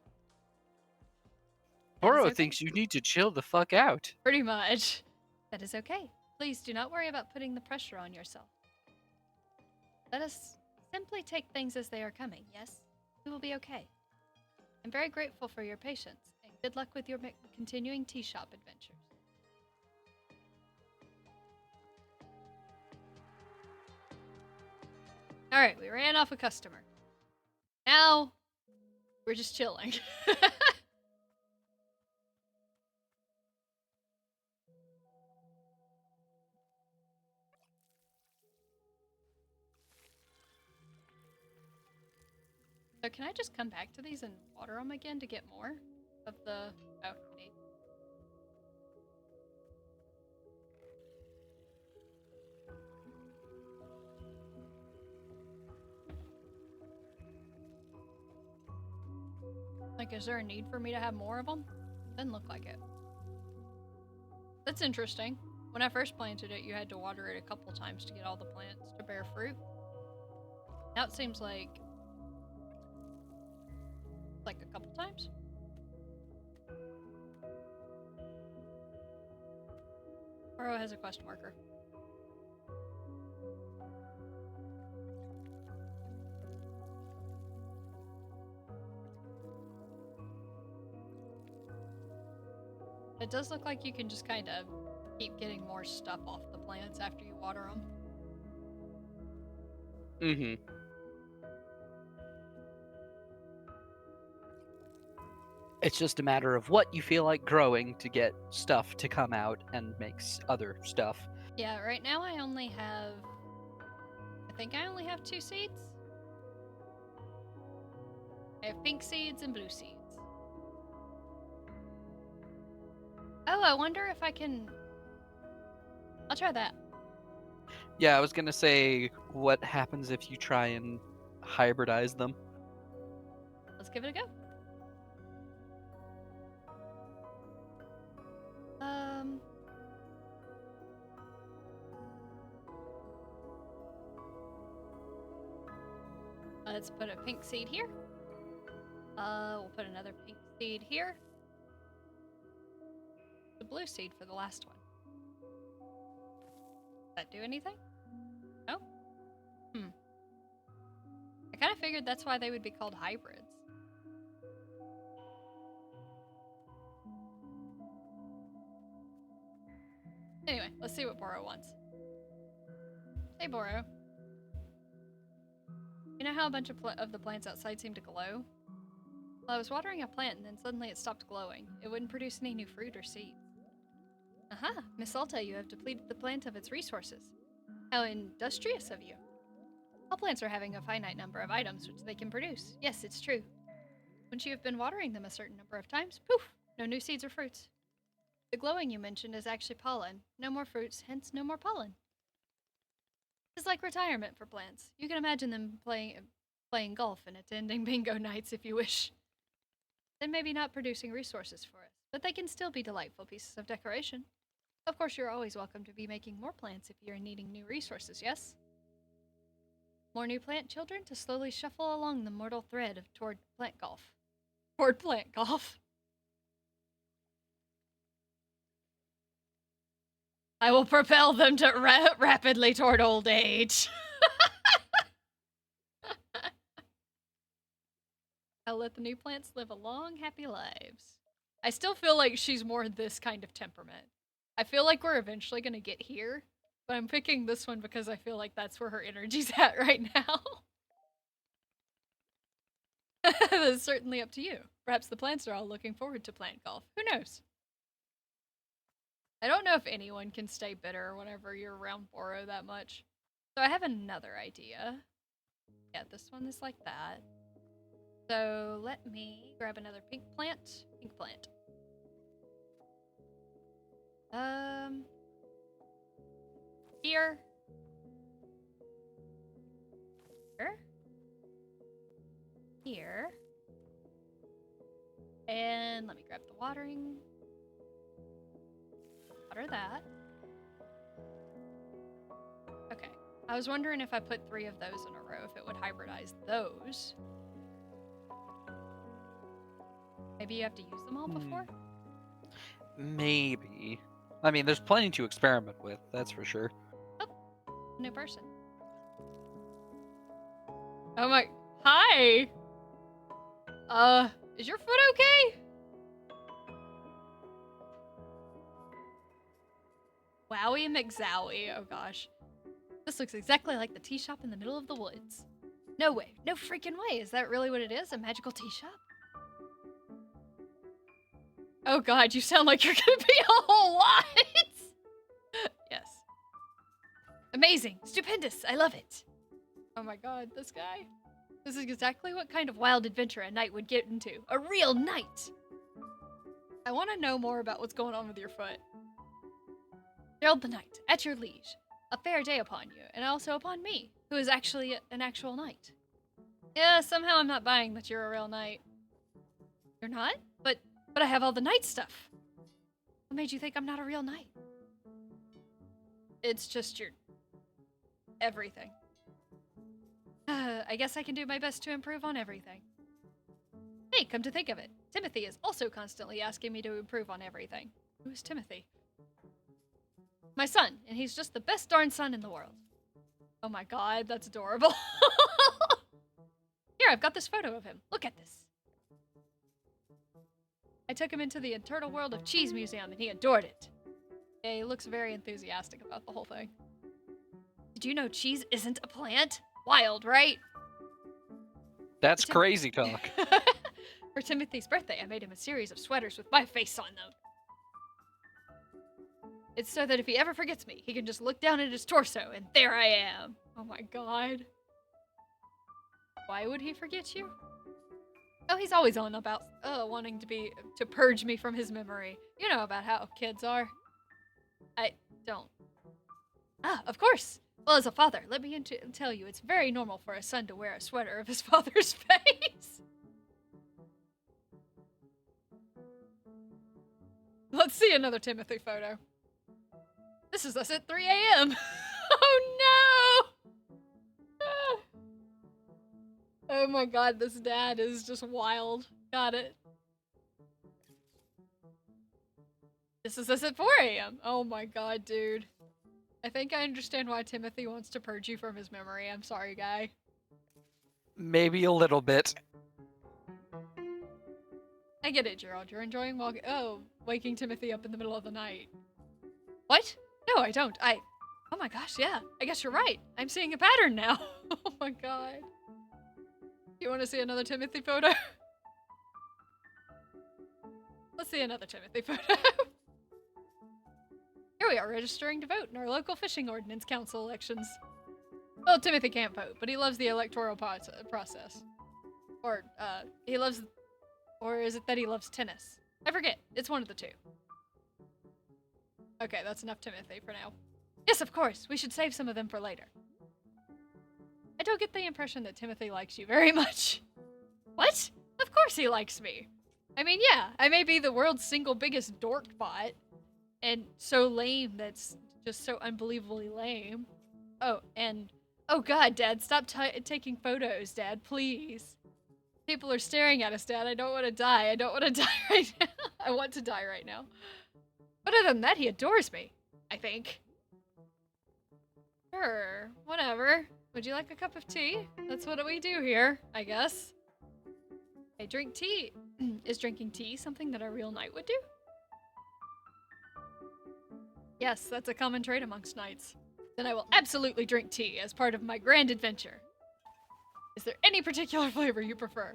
Boro thinks you need to chill the fuck out. Pretty much. That is okay. Please do not worry about putting the pressure on yourself. Let us simply take things as they are coming, yes? We will be okay. I'm very grateful for your patience, and good luck with your continuing tea shop adventures. Alright, we ran off a customer. Now, we're just chilling. So can I just come back to these and water them again to get more of the... Oh, neat. Like, is there a need for me to have more of them? Doesn't look like it. That's interesting. When I first planted it, you had to water it a couple times to get all the plants to bear fruit. Now it seems like a couple times. Bro has a quest marker. It does look like you can just kind of keep getting more stuff off the plants after you water them. Mm-hmm. It's just a matter of what you feel like growing to get stuff to come out and makes other stuff. Yeah, right now I only have... I think I only have 2 seeds. I have pink seeds and blue seeds. Oh, I wonder if I can... I'll try that. Yeah, I was gonna say, what happens if you try and hybridize them? Let's give it a go. Let's put a pink seed here. We'll put another pink seed here. The blue seed for the last one. Does that do anything? No? I kind of figured that's why they would be called hybrids. Anyway, let's see what Boro wants. Hey, Boro. You know how a bunch of the plants outside seem to glow? Well, I was watering a plant and then suddenly it stopped glowing. It wouldn't produce any new fruit or seeds. Aha! Miss Alta, you have depleted the plant of its resources. How industrious of you. All plants are having a finite number of items which they can produce. Yes, it's true. Once you have been watering them a certain number of times, poof! No new seeds or fruits. The glowing you mentioned is actually pollen. No more fruits, hence no more pollen. It's like retirement for plants. You can imagine them playing golf and attending bingo nights if you wish. Then maybe not producing resources for us, but they can still be delightful pieces of decoration. Of course, you're always welcome to be making more plants if you're needing new resources, yes? More new plant children to slowly shuffle along the mortal thread toward plant golf. Toward plant golf. I will propel them to rapidly toward old age. I'll let the new plants live a long, happy lives. I still feel like she's more this kind of temperament. I feel like we're eventually going to get here, but I'm picking this one because I feel like that's where her energy's at right now. That's certainly up to you. Perhaps the plants are all looking forward to plant golf. Who knows? I don't know if anyone can stay bitter whenever you're around Boro that much. So I have another idea. Yeah, this one is like that. So let me grab another pink plant. Pink plant. Here. Here. Here. And let me grab the watering. Water that. Okay. I was wondering if I put 3 of those in a row, if it would hybridize those. Maybe you have to use them all before? Maybe. I mean, there's plenty to experiment with, that's for sure. Oh, new person. Oh my... Hi! Is your foot okay? Wowie McZowie, oh gosh. This looks exactly like the tea shop in the middle of the woods. No way, no freaking way. Is that really what it is? A magical tea shop? Oh god, you sound like you're gonna be a whole lot! Yes. Amazing, stupendous, I love it. Oh my god, this guy. This is exactly what kind of wild adventure a knight would get into. A real knight! I want to know more about what's going on with your foot. Gerald the Knight, at your liege. A fair day upon you, and also upon me, who is actually an actual knight. Yeah, somehow I'm not buying that you're a real knight. You're not? But I have all the knight stuff. What made you think I'm not a real knight? It's just your... everything. I guess I can do my best to improve on everything. Hey, come to think of it, Timothy is also constantly asking me to improve on everything. Who is Timothy? My son, and he's just the best darn son in the world. Oh my god, that's adorable. Here, I've got this photo of him. Look at this. I took him into the Eternal World of Cheese Museum, and he adored it. Yeah, he looks very enthusiastic about the whole thing. Did you know cheese isn't a plant? Wild, right? That's crazy talk. For Timothy's birthday, I made him a series of sweaters with my face on them. It's so that if he ever forgets me, he can just look down at his torso, and there I am. Oh my god. Why would he forget you? Oh, he's always on about wanting to purge me from his memory. You know about how kids are. I don't. Ah, of course. Well, as a father, let me tell you, it's very normal for a son to wear a sweater of his father's face. Let's see another Timothy photo. This is us at 3 a.m. Oh no! Oh my god, this dad is just wild. Got it. This is us at 4 a.m. Oh my god, dude. I think I understand why Timothy wants to purge you from his memory. I'm sorry, guy. Maybe a little bit. I get it, Gerald. You're enjoying waking Timothy up in the middle of the night. What? No, I don't. Oh my gosh, yeah. I guess you're right. I'm seeing a pattern now. Oh my god. You want to see another Timothy photo? Let's see another Timothy photo. Here we are, registering to vote in our local fishing ordinance council elections. Well, Timothy can't vote, but he loves the electoral process. Or is it that he loves tennis? I forget. It's one of the two. Okay, that's enough Timothy for now. Yes, of course. We should save some of them for later. I don't get the impression that Timothy likes you very much. What? Of course he likes me. I mean, yeah, I may be the world's single biggest dork bot, and so lame that's just so unbelievably lame. Oh god, Dad, stop taking photos, Dad, please. People are staring at us, Dad. I don't want to die. I don't want to die right now. I want to die right now. But other than that, he adores me, I think. Sure, whatever. Would you like a cup of tea? That's what we do here, I guess. I drink tea. Is drinking tea something that a real knight would do? Yes, that's a common trait amongst knights. Then I will absolutely drink tea as part of my grand adventure. Is there any particular flavor you prefer?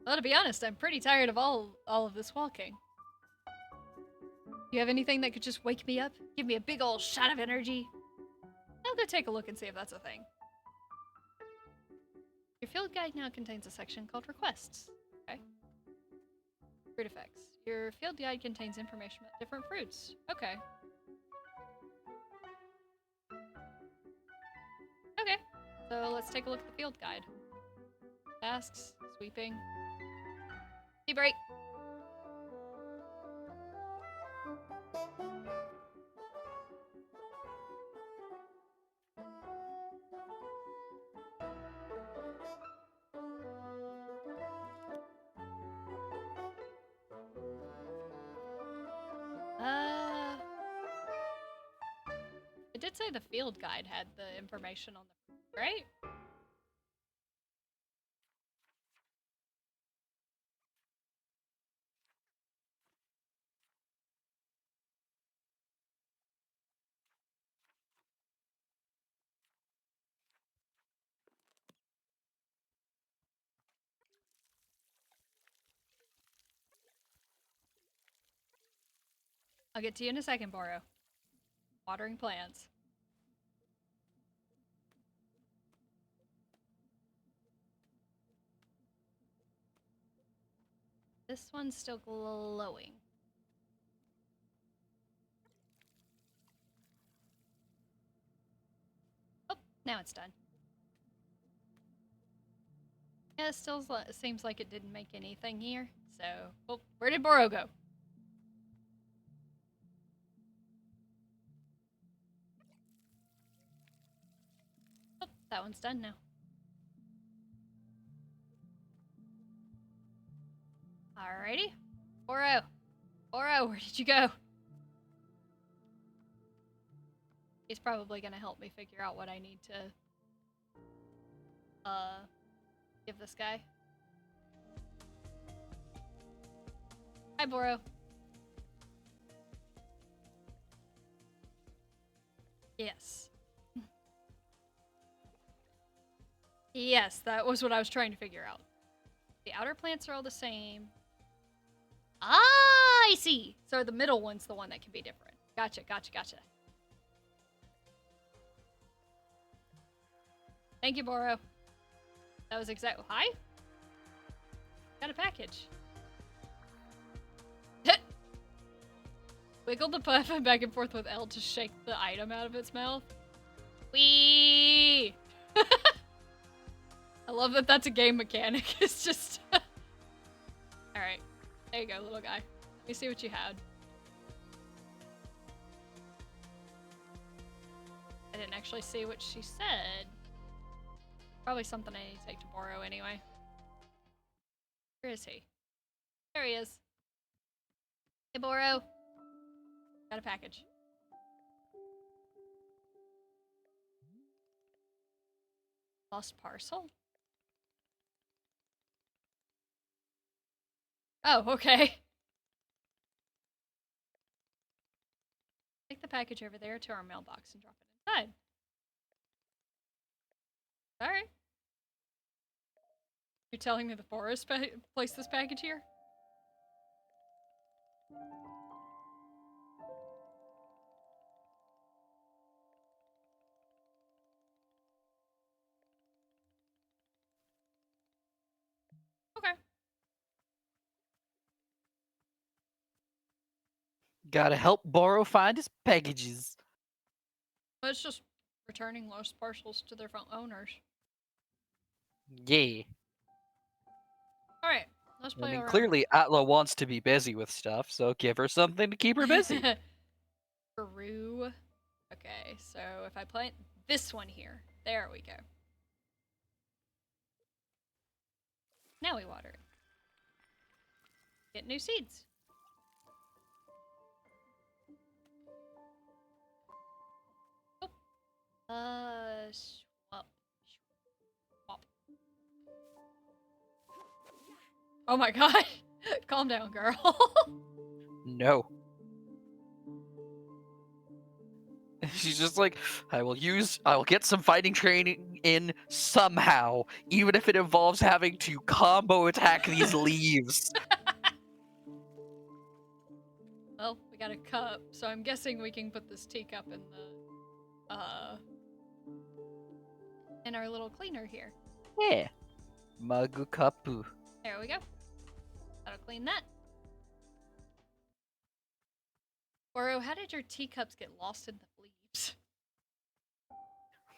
Well, to be honest, I'm pretty tired of all of this walking. Do you have anything that could just wake me up? Give me a big ol' shot of energy? I'll go take a look and see if that's a thing. Your field guide now contains a section called Requests. Okay. Fruit effects. Your field guide contains information about different fruits. Okay. Okay. So let's take a look at the field guide. Tasks, sweeping. Tea break. It did say the field guide had the information on the right? I'll get to you in a second, Boro. Watering plants. This one's still glowing. Oh, now it's done. Yeah, it still seems like it didn't make anything here. So, oh, where did Boro go? Oh, that one's done now. Alrighty. Boro. Boro, where did you go? probably gonna help me figure out what I need to give this guy. Hi, Boro. Yes. Yes, that was what I was trying to figure out. The outer plants are all the same. Ah, I see. So the middle one's the one that can be different. Gotcha, gotcha, gotcha. Thank you, Boro. That was exactly. Hi? Got a package. Wiggle the button back and forth with L to shake the item out of its mouth. Whee! I love that that's a game mechanic. It's just... Alright. There you go, little guy. Let me see what you had. I didn't actually see what she said. Probably something I need to take to Boro anyway. Where is he? There he is. Hey, Boro. Got a package. Lost parcel? Oh, okay. Take the package over there to our mailbox and drop it inside. Alright. You're telling me the forest placed this package here? Okay. Gotta help Boro find his packages. Well, it's just returning lost parcels to their owners. Yeah. Alright, let's play around. Clearly Atla wants to be busy with stuff, so give her something to keep her busy. Peru. Okay, so if I plant this one here, there we go. Now we water it. Get new seeds. Oh. Swap. Swap. Oh my god. Calm down, girl. No. She's just like, I will get some fighting training in somehow, even if it involves having to combo attack these leaves. Well, we got a cup, so I'm guessing we can put this teacup in the, in our little cleaner here. Yeah. Magu kapu. There we go. That'll clean that. Boro, how did your teacups get lost in the leaves?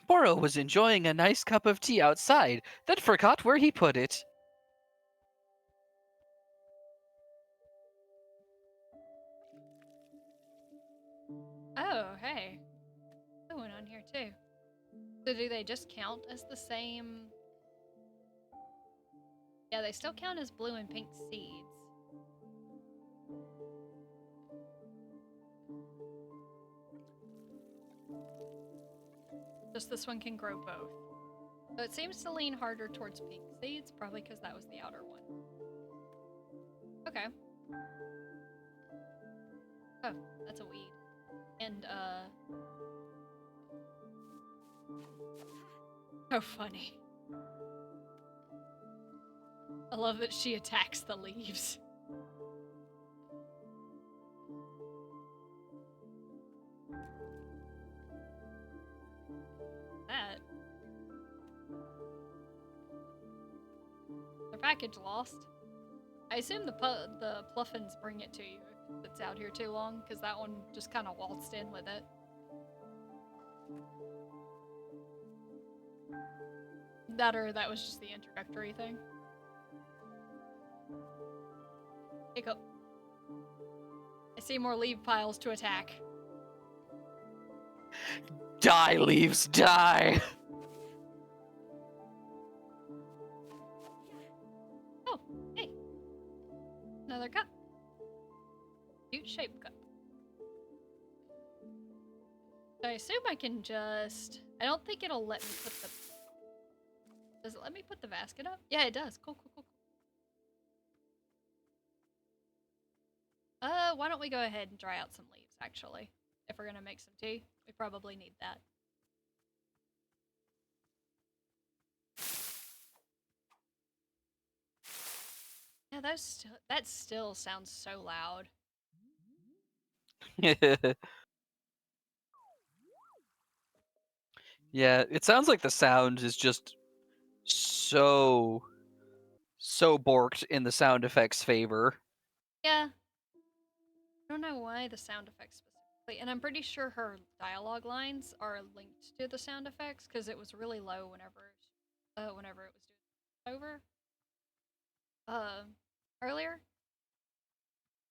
Boro was enjoying a nice cup of tea outside, then forgot where he put it. Oh, hey. That one on here too. So do they just count as the same? Yeah, they still count as blue and pink seeds. Just this one can grow both. So it seems to lean harder towards pink seeds, probably because that was the outer one. Okay. Oh, that's a weed. And, so funny. I love that she attacks the leaves. That. Their package lost. I assume the Pluffins bring it to you if it's out here too long, because that one just kind of waltzed in with it. That or that was just the introductory thing. Hiccup. I see more leaf piles to attack. Die, leaves, die! Oh, hey. Another cup. Cute shaped cup. I assume I can just... I don't think it'll let me put the... Does it let me put the basket up? Yeah, it does. Cool, cool, cool, cool. Why don't we go ahead and dry out some leaves, actually? If we're gonna make some tea, we probably need that. Yeah, that still sounds so loud. Yeah, it sounds like the sound is just so borked in the sound effects favor. Yeah. I don't know why the sound effects specifically, and I'm pretty sure her dialogue lines are linked to the sound effects because it was really low whenever it was doing over uh, earlier.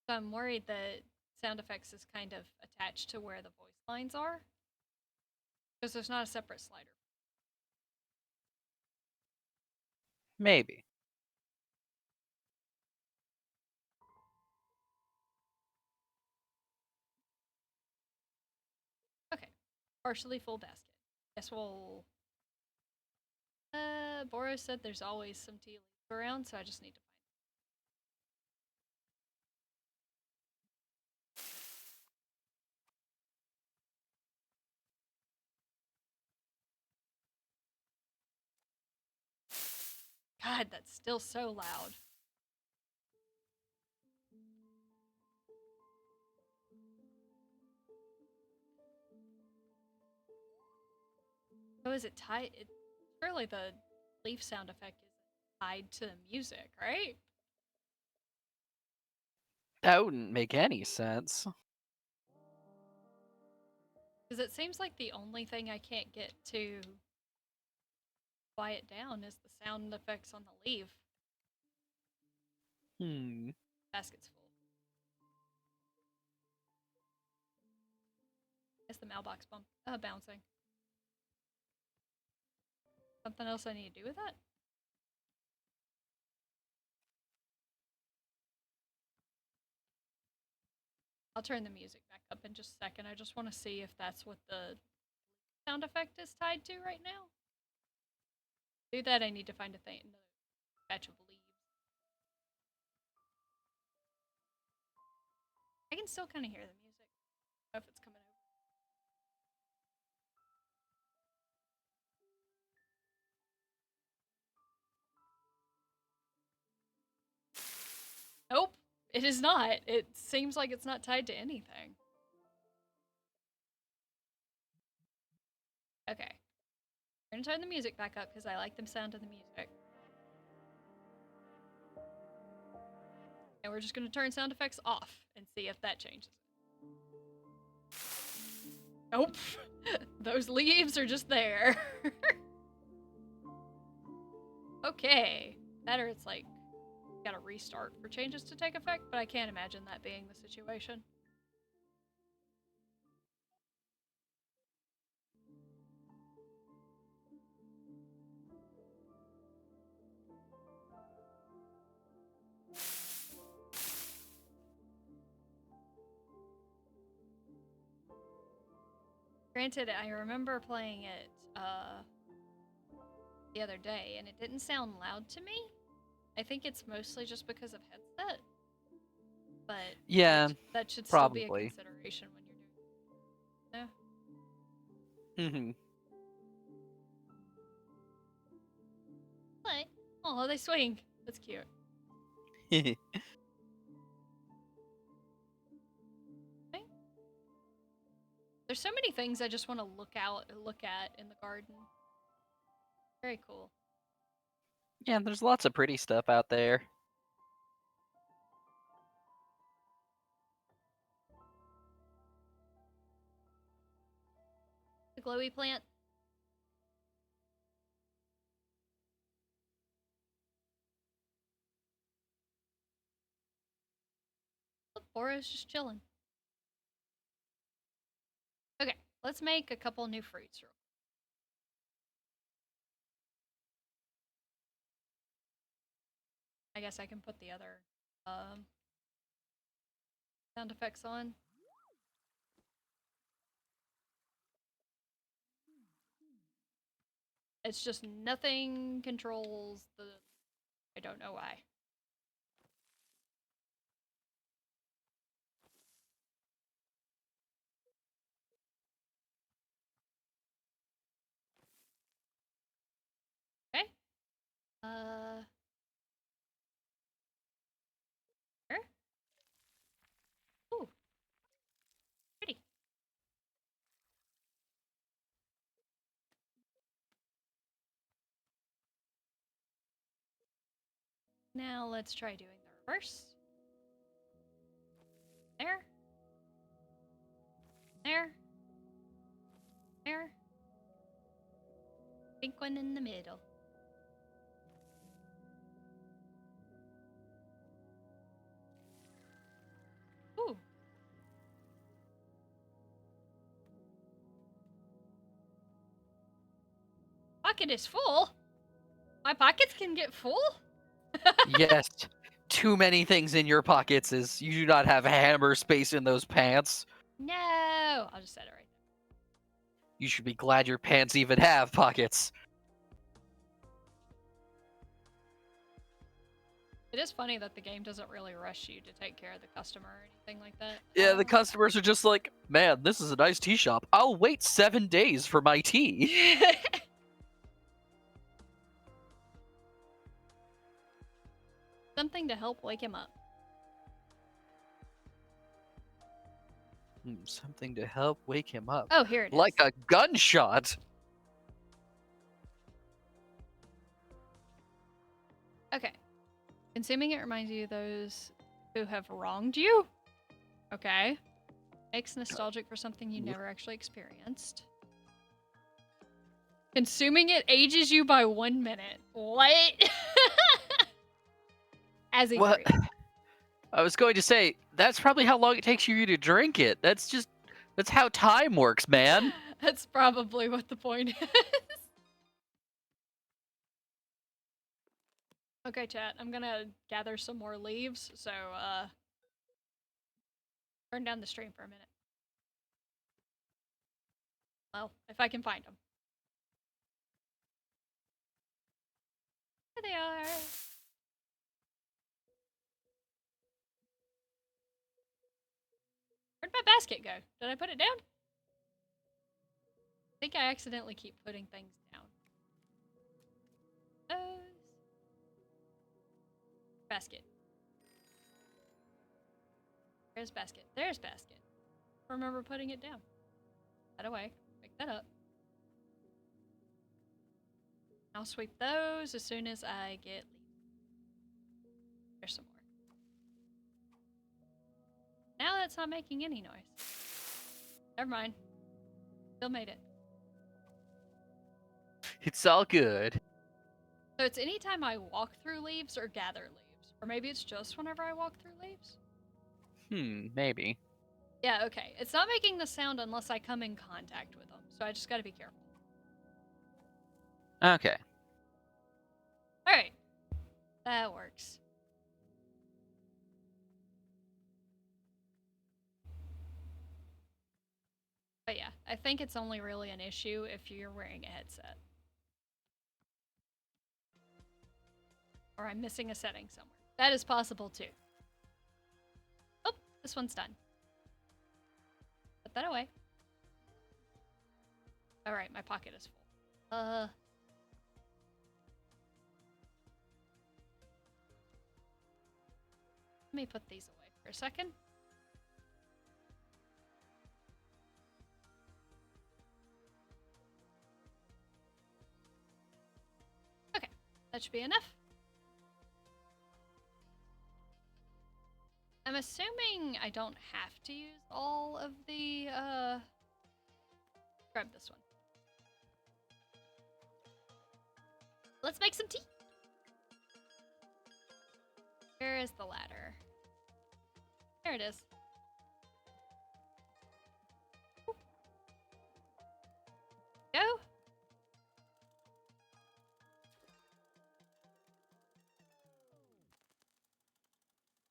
So I'm worried that sound effects is kind of attached to where the voice lines are because there's not a separate slider. Maybe. Okay, partially full basket. Guess we'll. Boros said there's always some tea leaves around, so I just need to find. God, that's still so loud. So is it tied? Surely the leaf sound effect is tied to the music, right? That wouldn't make any sense. Because it seems like the only thing I can't get to quiet down is the sound effects on the leaf. Basket's full. Is the mailbox bouncing? Something else I need to do with that? I'll turn the music back up in just a second. I just want to see if that's what the sound effect is tied to right now. To do that, I need to find another batch of leaves. I can still kind of hear the music. I don't know if it's coming over. Nope, it is not. It seems like it's not tied to anything. Okay. We're gonna turn the music back up because I like the sound of the music. And we're just gonna turn sound effects off and see if that changes. Nope. Those leaves are just there. Okay. That or it's like, gotta restart for changes to take effect, but I can't imagine that being the situation. Granted, I remember playing it the other day, and it didn't sound loud to me. I think it's mostly just because of headset, but Yeah, that should still be a probably. consideration when you're doing. Mhm. What? Oh, they swing. That's cute. Okay. There's so many things I just want to look at in the garden. Very cool. Yeah, there's lots of pretty stuff out there. The glowy plant. Look, Bora's just chilling. Okay, let's make a couple new fruits. I guess I can put the other sound effects on. It's just nothing controls the... I don't know why. Okay. Here? Ooh, pretty. Now let's try doing the reverse. There. There. There. Pink one in the middle. Ooh. Pocket is full? My pockets can get full? Yes. Too many things in your pockets is you do not have hammer space in those pants. No. I'll just set it right there. You should be glad your pants even have pockets. It is funny that the game doesn't really rush you to take care of the customer or anything like that. Yeah, the customers are just like, man, this is a nice tea shop. I'll wait 7 days for my tea. Something to help wake him up. Something to help wake him up. Oh, here it is. Like a gunshot. Okay. Consuming it reminds you of those who have wronged you. Okay. Makes nostalgic for something you never actually experienced. Consuming it ages you by 1 minute. What? As a What? I was going to say, that's probably how long it takes you to drink it. That's how time works, man. That's probably what the point is. Okay, chat. I'm gonna gather some more leaves, so, turn down the stream for a minute. Well, if I can find them. There they are. Where'd my basket go? Did I put it down? I think I accidentally keep putting things down. Basket. There's basket. There's basket. Remember putting it down. That away. Pick that up. I'll sweep those as soon as I get leaves. There's some more. Now that's not making any noise. Never mind. Still made it. It's all good. So it's anytime I walk through leaves or gather leaves. Or maybe it's just whenever I walk through leaves? Maybe. Yeah, okay. It's not making the sound unless I come in contact with them. So I just gotta be careful. Okay. Alright. That works. But yeah, I think it's only really an issue if you're wearing a headset. Or I'm missing a setting somewhere. That is possible too. Oh, this one's done. Put that away. Alright, my pocket is full. Let me put these away for a second. Okay, that should be enough. I'm assuming I don't have to use all of the, grab this one. Let's make some tea! Where is the ladder? There it is. Go!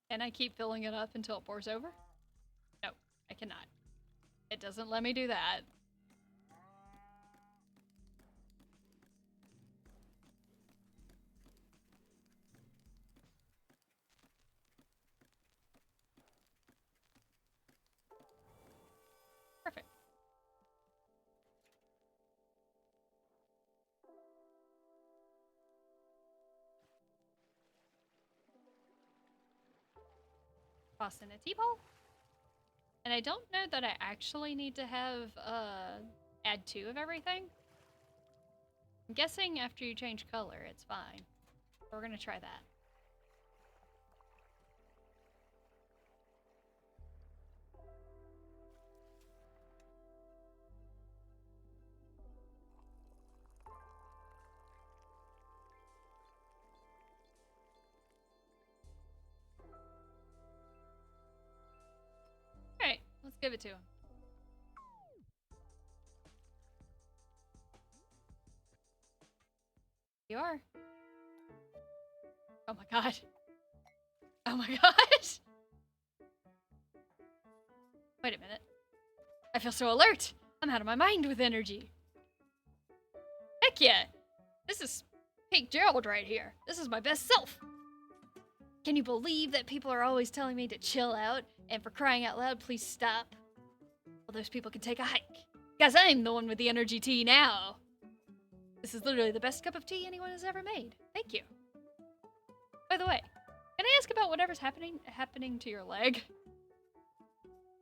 Can I keep filling it up until it pours over? No, I cannot. It doesn't let me do that. toss in a T-ball. And I don't know that I actually need to have add 2 of everything. I'm guessing after you change color, it's fine. So we're gonna try that. Alright, let's give it to him. You are. Oh my god. Oh my god! Wait a minute. I feel so alert! I'm out of my mind with energy. Heck yeah! This is Pink Gerald right here. This is my best self! Can you believe that people are always telling me to chill out, and for crying out loud, please stop? Well, those people can take a hike. Guys, I'm the one with the energy tea now. This is literally the best cup of tea anyone has ever made. Thank you. By the way, can I ask about whatever's happening to your leg?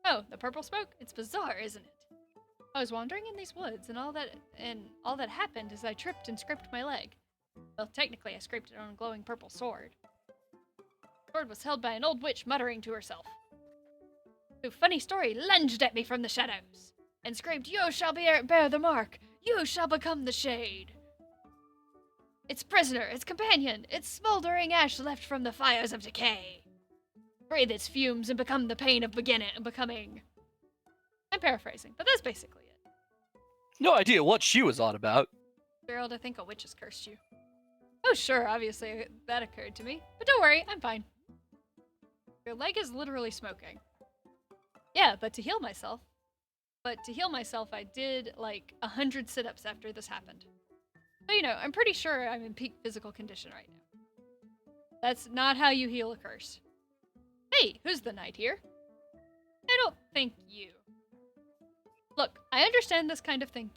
Oh, the purple smoke? It's bizarre, isn't it? I was wandering in these woods, and all that happened is I tripped and scraped my leg. Well, technically, I scraped it on a glowing purple sword. The sword was held by an old witch muttering to herself. Who, funny story, lunged at me from the shadows and screamed, "You shall bear the mark! You shall become the shade!" Its prisoner, its companion, its smoldering ash left from the fires of decay. Breathe its fumes and become the pain of becoming. I'm paraphrasing, but that's basically it. No idea what she was on about. Gerald, I think a witch has cursed you. Oh sure, obviously that occurred to me. But don't worry, I'm fine. Your leg is literally smoking. Yeah, but to heal myself, I did like 100 sit-ups after this happened. So, you know, I'm pretty sure I'm in peak physical condition right now. That's not how you heal a curse. Hey, who's the knight here? I don't think you. Look, I understand this kind of thing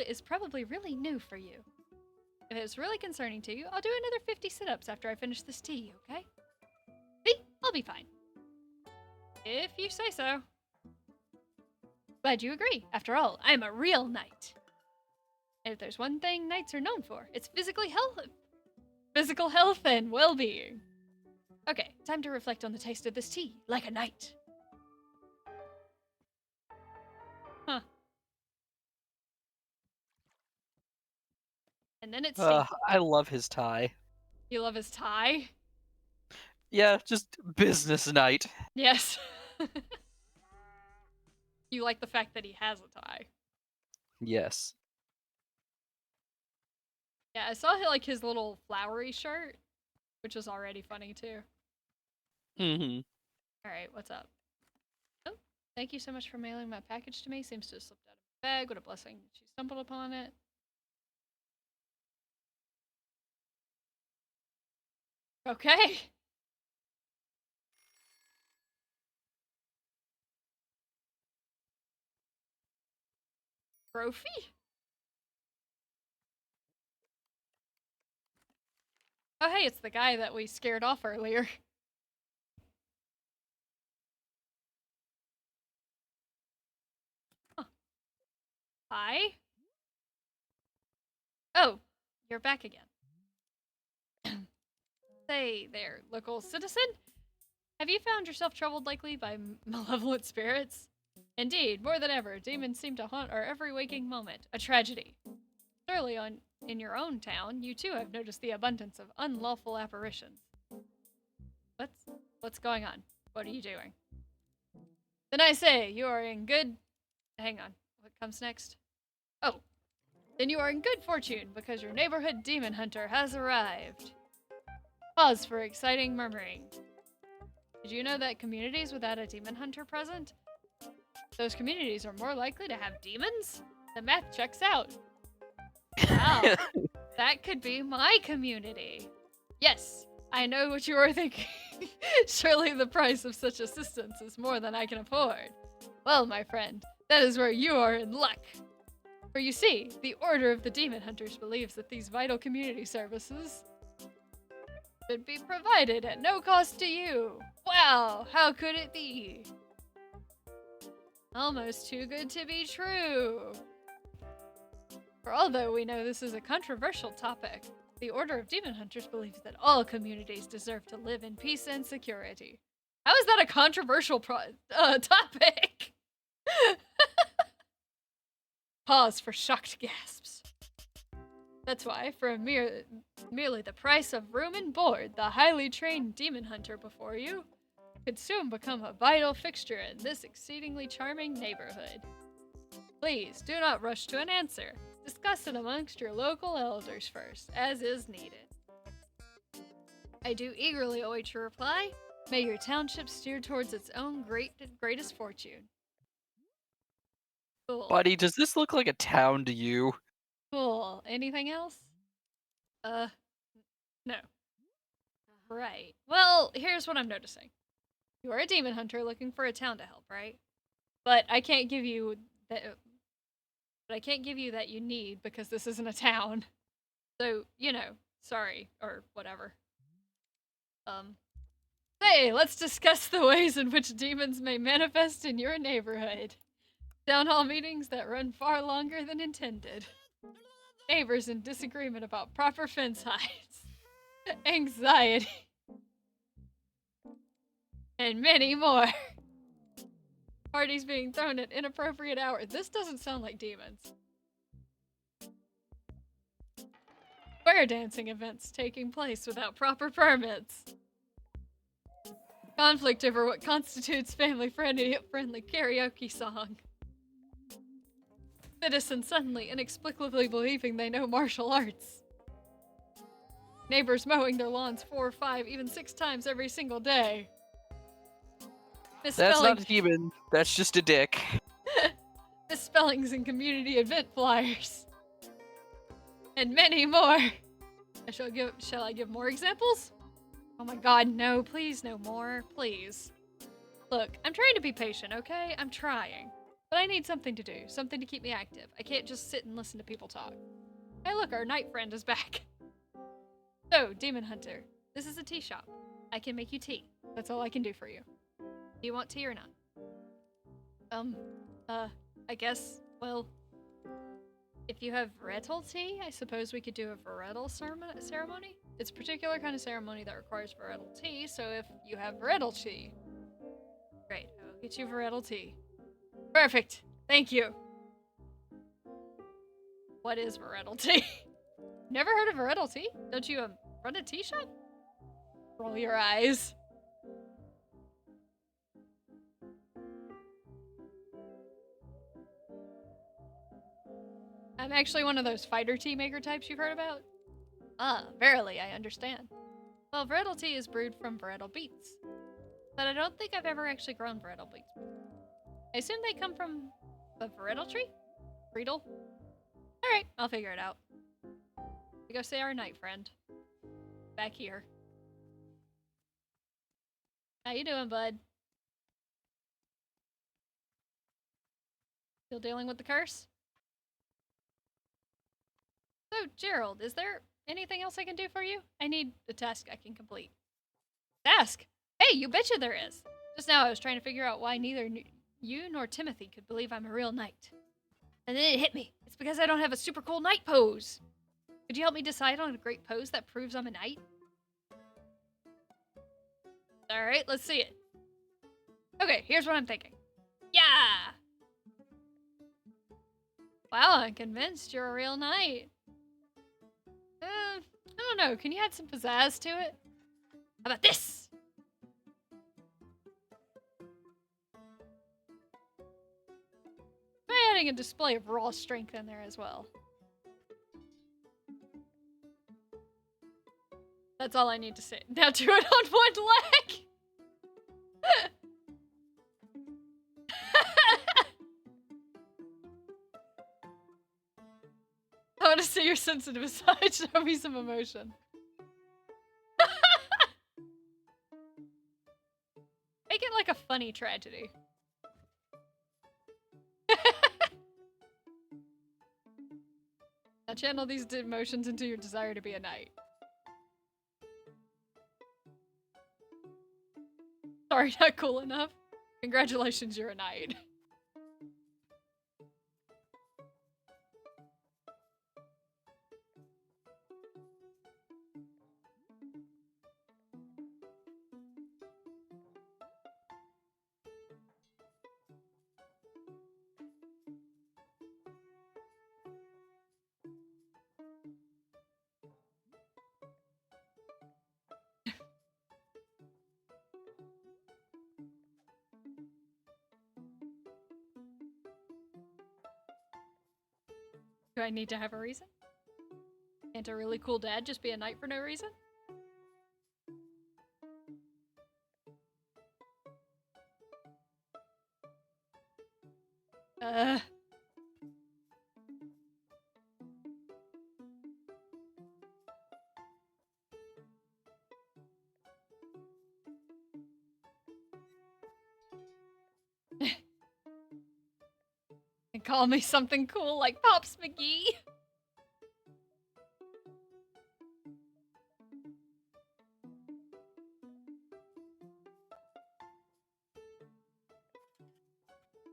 is probably really new for you. If it's really concerning to you, I'll do another 50 sit-ups after I finish this tea, okay? See? I'll be fine. If you say so. Glad you agree. After all, I'm a real knight. And if there's one thing knights are known for, it's physical health and well-being. Okay, time to reflect on the taste of this tea, like a knight. Huh. And then it's I love his tie. You love his tie? Yeah, just business night. Yes. You like the fact that he has a tie. Yes. Yeah, I saw like his little flowery shirt, which was already funny too. Mm-hmm. Alright, what's up? Oh, thank you so much for mailing my package to me. Seems to have slipped out of my bag. What a blessing. She stumbled upon it. Okay. Trophy? Oh hey, it's the guy that we scared off earlier. Huh. Hi? Oh, you're back again. Say there, local citizen? Have you found yourself troubled likely by malevolent spirits? Indeed, more than ever, demons seem to haunt our every waking moment. A tragedy. Surely in your own town, you too have noticed the abundance of unlawful apparitions. What's going on? What are you doing? Then I say, you are in good... Hang on. What comes next? Oh. Then you are in good fortune, because your neighborhood demon hunter has arrived. Pause for exciting murmuring. Did you know that communities without a demon hunter present, those communities are more likely to have demons? The math checks out. Wow, that could be my community. Yes, I know what you are thinking. Surely the price of such assistance is more than I can afford. Well, my friend, that is where you are in luck. For you see, the Order of the Demon Hunters believes that these vital community services should be provided at no cost to you. Wow, how could it be? Almost too good to be true. For although we know this is a controversial topic, the Order of Demon Hunters believes that all communities deserve to live in peace and security. How is that a controversial topic? Pause for shocked gasps. That's why, for merely the price of room and board, the highly trained demon hunter before you could soon become a vital fixture in this exceedingly charming neighborhood. Please do not rush to an answer. Discuss it amongst your local elders first, as is needed. I do eagerly await your reply. May your township steer towards its own greatest fortune. Cool. Buddy, does this look like a town to you? Cool. Anything else? No. Right. Well, here's what I'm noticing. You are a demon hunter looking for a town to help, right? But I can't give you that. But I can't give you that you need because this isn't a town. So, sorry or whatever. Hey, let's discuss the ways in which demons may manifest in your neighborhood. Town hall meetings that run far longer than intended. Neighbors in disagreement about proper fence heights. Anxiety. And many more. Parties being thrown at inappropriate hours. This doesn't sound like demons. Square dancing events taking place without proper permits. Conflict over what constitutes family-friendly karaoke song. Citizens suddenly inexplicably believing they know martial arts. Neighbors mowing their lawns 4, 5, even 6 times every single day. That's not a demon. That's just a dick. Misspellings in community event flyers. And many more. Shall I give more examples? Oh my god, no, please no more, please. Look, I'm trying to be patient, okay? I'm trying. But I need something to do, something to keep me active. I can't just sit and listen to people talk. Hey look, our night friend is back. So, Demon Hunter, this is a tea shop. I can make you tea. That's all I can do for you. Do you want tea or not? I guess, well, if you have Varietal tea, I suppose we could do a Varietal ceremony. It's a particular kind of ceremony that requires Varietal tea, so if you have Varietal tea, great, I'll get you Varietal tea. Perfect, thank you. What is Varietal tea? Never heard of Varietal tea? Don't you run a tea shop? Roll your eyes. I'm actually one of those fighter tea maker types you've heard about. Ah, verily, I understand. Well, Varietal tea is brewed from Varietal beets. But I don't think I've ever actually grown Varietal beets. I assume they come from the Varietal tree? Friedel? Alright, I'll figure it out. We go say our night friend. Back here. How you doing, bud? Still dealing with the curse? So, Gerald, is there anything else I can do for you? I need a task I can complete. Task? Hey, you betcha there is! Just now I was trying to figure out why neither you nor Timothy could believe I'm a real knight. And then it hit me. It's because I don't have a super cool knight pose. Could you help me decide on a great pose that proves I'm a knight? Alright, let's see it. Okay, here's what I'm thinking. Yeah! Wow, I'm convinced you're a real knight. I don't know. Can you add some pizzazz to it? How about this? Try adding a display of raw strength in there as well. That's all I need to say. Now do it on one leg! I want to see your sensitive side. Show me some emotion. Make it like a funny tragedy. Now channel these emotions into your desire to be a knight. Sorry, not cool enough. Congratulations, you're a knight. Do I need to have a reason? Can't a really cool dad just be a knight for no reason? Uh. And call me something cool like Pops McGee.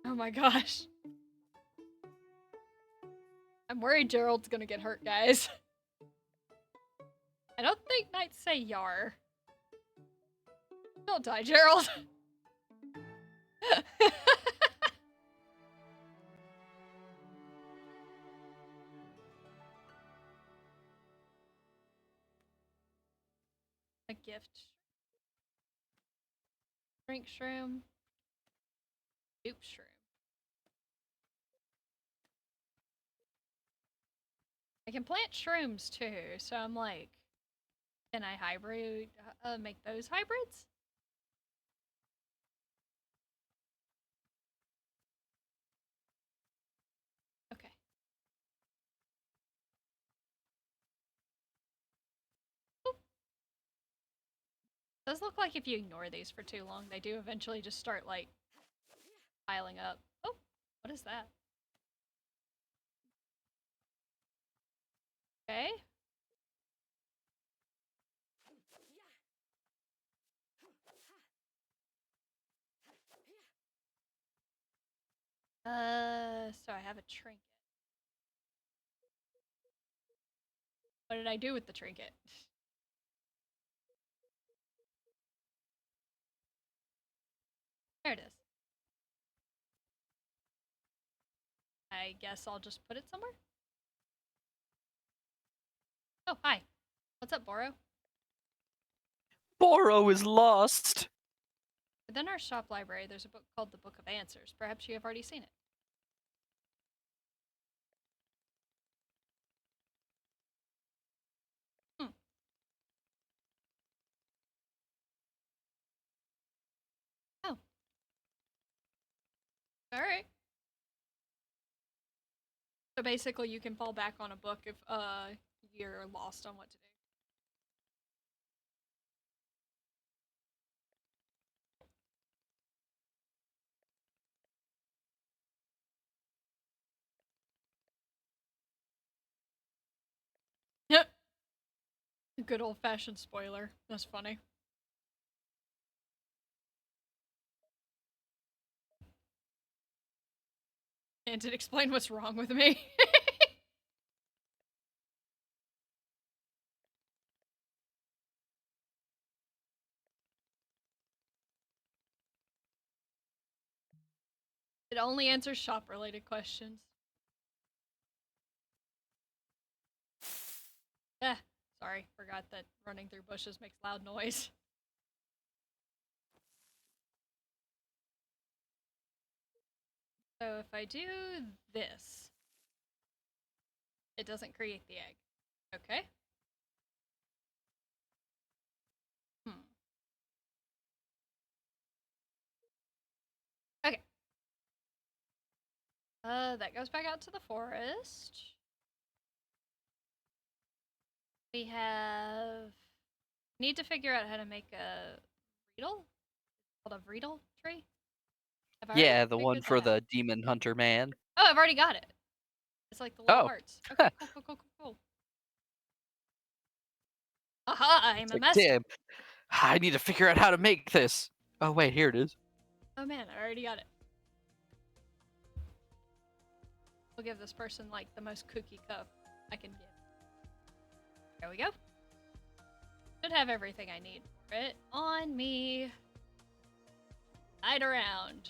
Oh my gosh. I'm worried Gerald's gonna get hurt, guys. I don't think knights say yar. Don't die, Gerald. A gift. Drink shroom. Dupe shroom. I can plant shrooms too, so I'm like, can I hybrid, make those hybrids? Okay. Oop. Does look like if you ignore these for too long, they do eventually just start like piling up. Oh, what is that? Okay. So I have a trinket. What did I do with the trinket? There it is. I guess I'll just put it somewhere. Oh, hi. What's up, Boro? Boro is lost. Within our shop library, there's a book called The Book of Answers. Perhaps you have already seen it. Hmm. Oh. Alright. So basically you can fall back on a book if you're lost on what to do. Yep. Good old-fashioned spoiler. That's funny. And to explain what's wrong with me. It only answers shop-related questions. Eh, sorry, forgot that running through bushes makes loud noise. So if I do this, it doesn't create the egg. Okay. Hmm. Okay. That goes back out to the forest. We have... Need to figure out how to make a Reedle? Called a Reedle tree? Yeah, the one figured for that out? the demon hunter man. Oh, I've already got it. It's like the little Oh. hearts. Okay, cool. Aha, I'm It's a like, master. damn, I need to figure out how to make this. Oh wait, here it is. Oh man, I already got it. We'll give this person like the most cookie cup I can give. There we go. Should have everything I need for it on me. Ride around.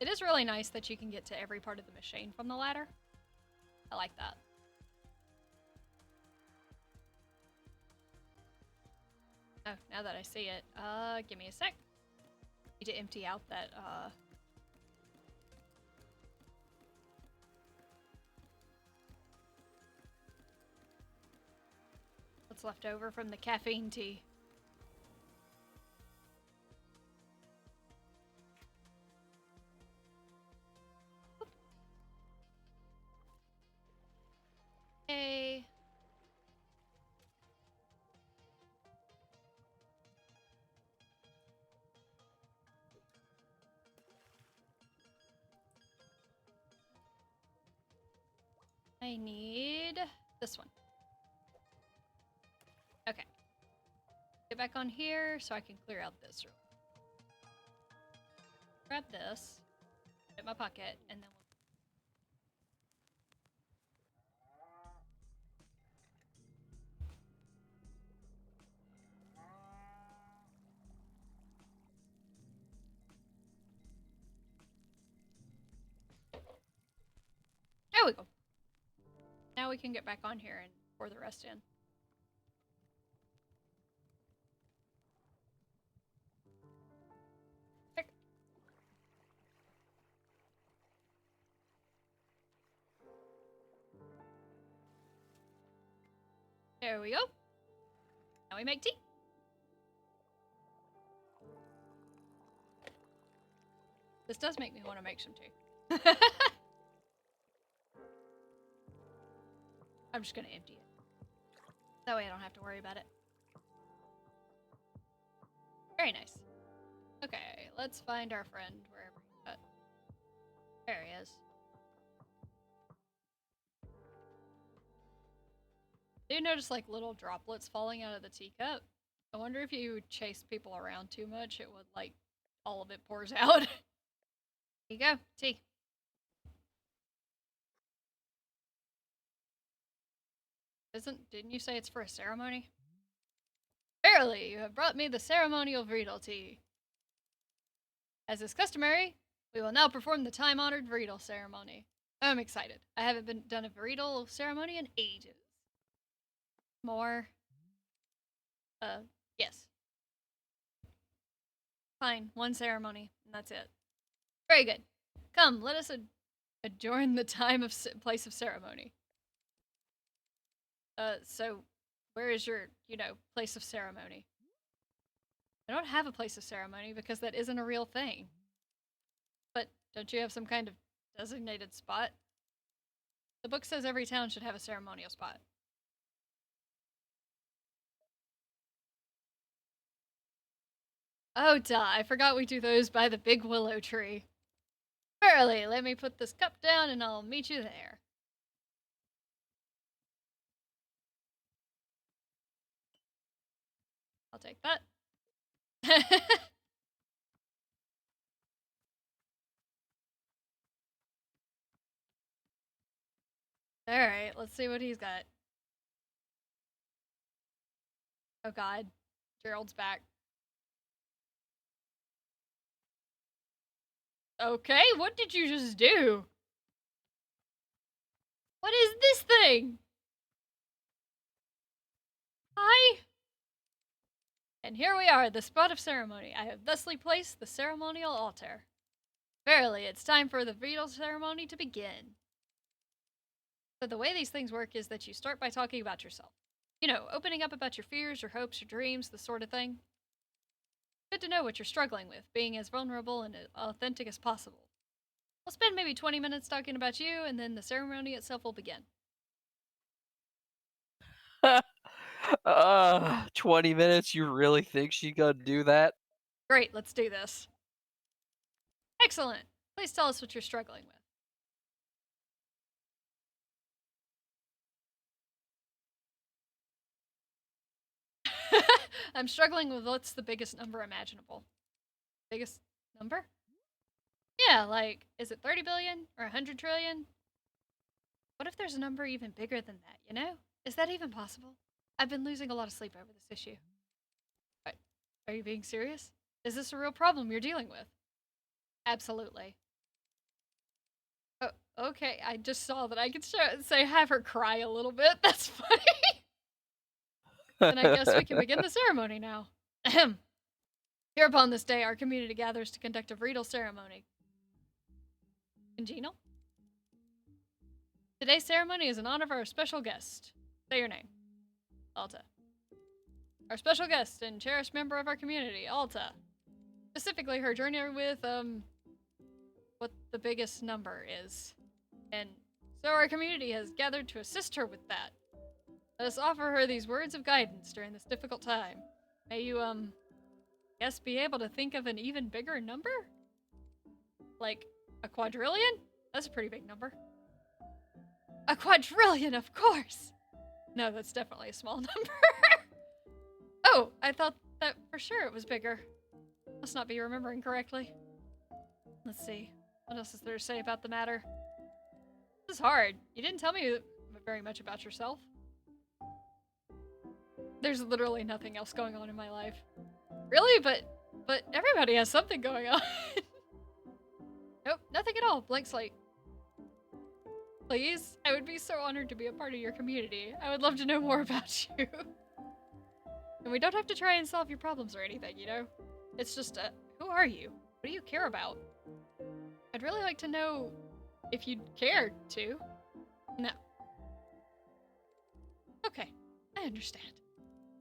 It is really nice that you can get to every part of the machine from the ladder. I like that. Oh, now that I see it, give me a sec. Need to empty out that, what's left over from the caffeine tea. Okay. I need this one. Okay. Get back on here so I can clear out this room. Grab this, put it in my pocket, and then there we go. Now we can get back on here and pour the rest in. There we go. Now we make tea. This does make me want to make some tea. I'm just gonna empty it. That way I don't have to worry about it. Very nice. Okay, let's find our friend wherever he's at. There he is. Do you notice like little droplets falling out of the teacup? I wonder if you chase people around too much, it would like all of it pours out. Here you go, tea. Didn't you say it's for a ceremony? Verily, you have brought me the ceremonial Vreedle tea. As is customary, we will now perform the time-honored Vreedle ceremony. I'm excited. I haven't done a Vreedle ceremony in ages. More. Yes. Fine, one ceremony, and that's it. Very good. Come, let us adjourn the time of place of ceremony. So, where is your, place of ceremony? I don't have a place of ceremony because that isn't a real thing. But don't you have some kind of designated spot? The book says every town should have a ceremonial spot. Oh, duh, I forgot we do those by the big willow tree. Verily, let me put this cup down and I'll meet you there. I'll take that. Alright, let's see what he's got. Oh god, Gerald's back. Okay, what did you just do? What is this thing? Hi? And here we are, the spot of ceremony. I have thusly placed the ceremonial altar. Verily, it's time for the Vreedle ceremony to begin. So the way these things work is that you start by talking about yourself. You know, opening up about your fears, your hopes, your dreams, the sort of thing. Good to know what you're struggling with, being as vulnerable and authentic as possible. We'll spend maybe 20 minutes talking about you, and then the ceremony itself will begin. 20 minutes? You really think she gonna do that? Great, let's do this. Excellent. Please tell us what you're struggling with. I'm struggling with what's the biggest number imaginable. Biggest number? Yeah, like, is it 30 billion or 100 trillion? What if there's a number even bigger than that, you know? Is that even possible? I've been losing a lot of sleep over this issue. Are you being serious? Is this a real problem you're dealing with? Absolutely. Oh, okay, I just saw that I could say have her cry a little bit. That's funny. Then I guess we can begin the ceremony now. Ahem. Here upon this day, our community gathers to conduct a ritual ceremony. Congenial? Today's ceremony is in honor of our special guest. Say your name. Alta. Our special guest and cherished member of our community, Alta. Specifically, her journey with, what the biggest number is. And so our community has gathered to assist her with that. Let us offer her these words of guidance during this difficult time. May you, guess be able to think of an even bigger number? Like, a quadrillion? That's a pretty big number. A quadrillion, of course! No, that's definitely a small number. Oh, I thought that for sure it was bigger. Must not be remembering correctly. Let's see. What else is there to say about the matter? This is hard. You didn't tell me very much about yourself. There's literally nothing else going on in my life. Really? But everybody has something going on. Nope, nothing at all. Blank slate. Please? I would be so honored to be a part of your community. I would love to know more about you. And we don't have to try and solve your problems or anything, you know? It's just, who are you? What do you care about? I'd really like to know if you'd care to. No. Okay, I understand.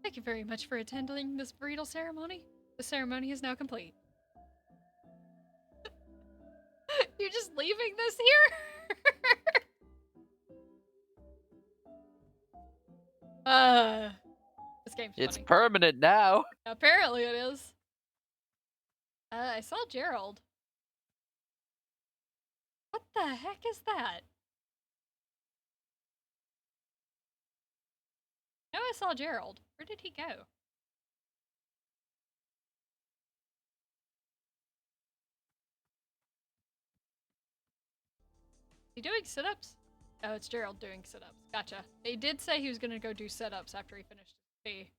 Thank you very much for attending this bridal ceremony. The ceremony is now complete. You're just leaving this here? This game's funny. It's permanent now. Apparently it is. I saw Gerald. What the heck is that? No, I saw Gerald. Where did he go? Is he doing sit-ups? Oh, it's Gerald doing sit-ups. Gotcha. He did say he was gonna go do sit-ups after he finished his tea.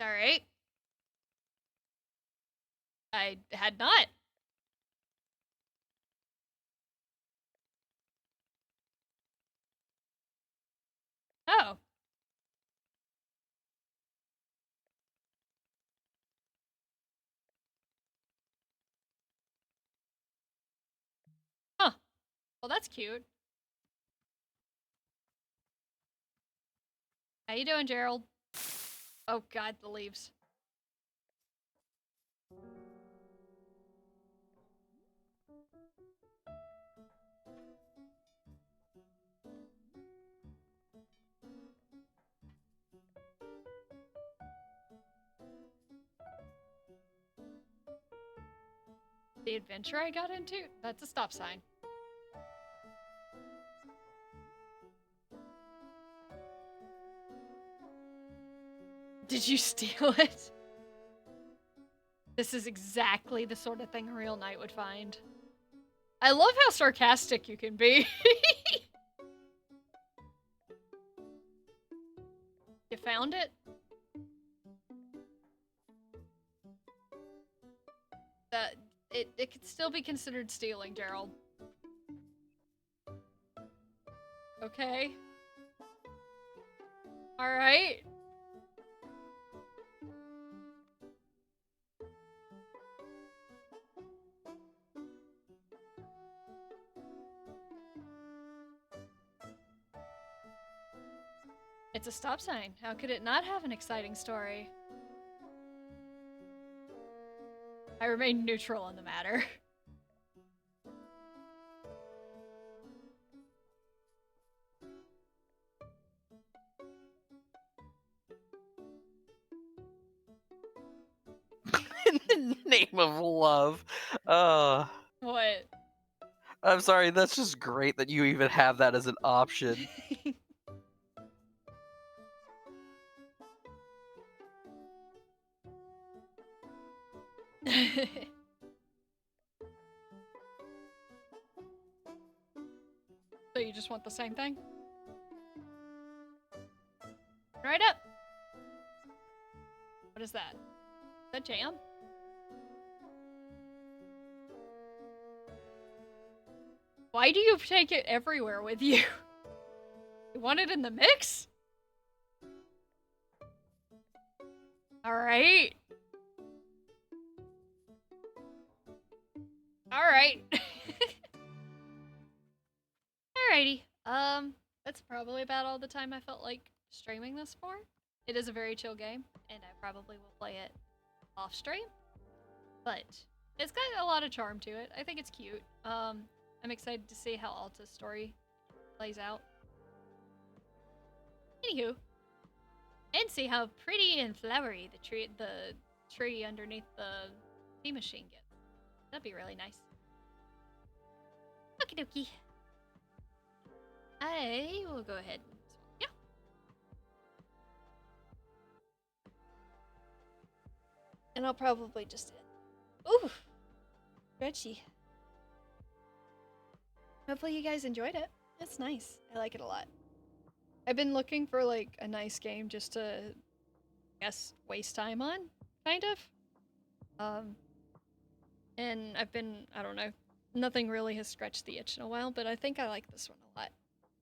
Alright. I had not. Oh. Huh. Well, that's cute. How you doing, Gerald? Oh god, the leaves. The adventure I got into? That's a stop sign. Did you steal it? This is exactly the sort of thing a real knight would find. I love how sarcastic you can be. You found it? It could still be considered stealing, Gerald. Okay. Alright. It's a stop sign. How could it not have an exciting story? I remain neutral on the matter. In the name of love. What? I'm sorry, that's just great that you even have that as an option. So you just want the same thing? Right up. What is that? Is that jam? Why do you take it everywhere with you? You want it in the mix? Alright. Alright. Alrighty. That's probably about all the time I felt like streaming this for. It is a very chill game, and I probably will play it off stream. But it's got a lot of charm to it. I think it's cute. I'm excited to see how Alta's story plays out. Anywho, and see how pretty and flowery the tree underneath the tea machine gets. That'd be really nice. Okie dokie. I will go ahead and yeah. And I'll probably just ooh, stretchy. Hopefully you guys enjoyed it. It's nice. I like it a lot. I've been looking for like a nice game just to, I guess, waste time on, kind of. And I've been, I don't know, nothing really has scratched the itch in a while, but I think I like this one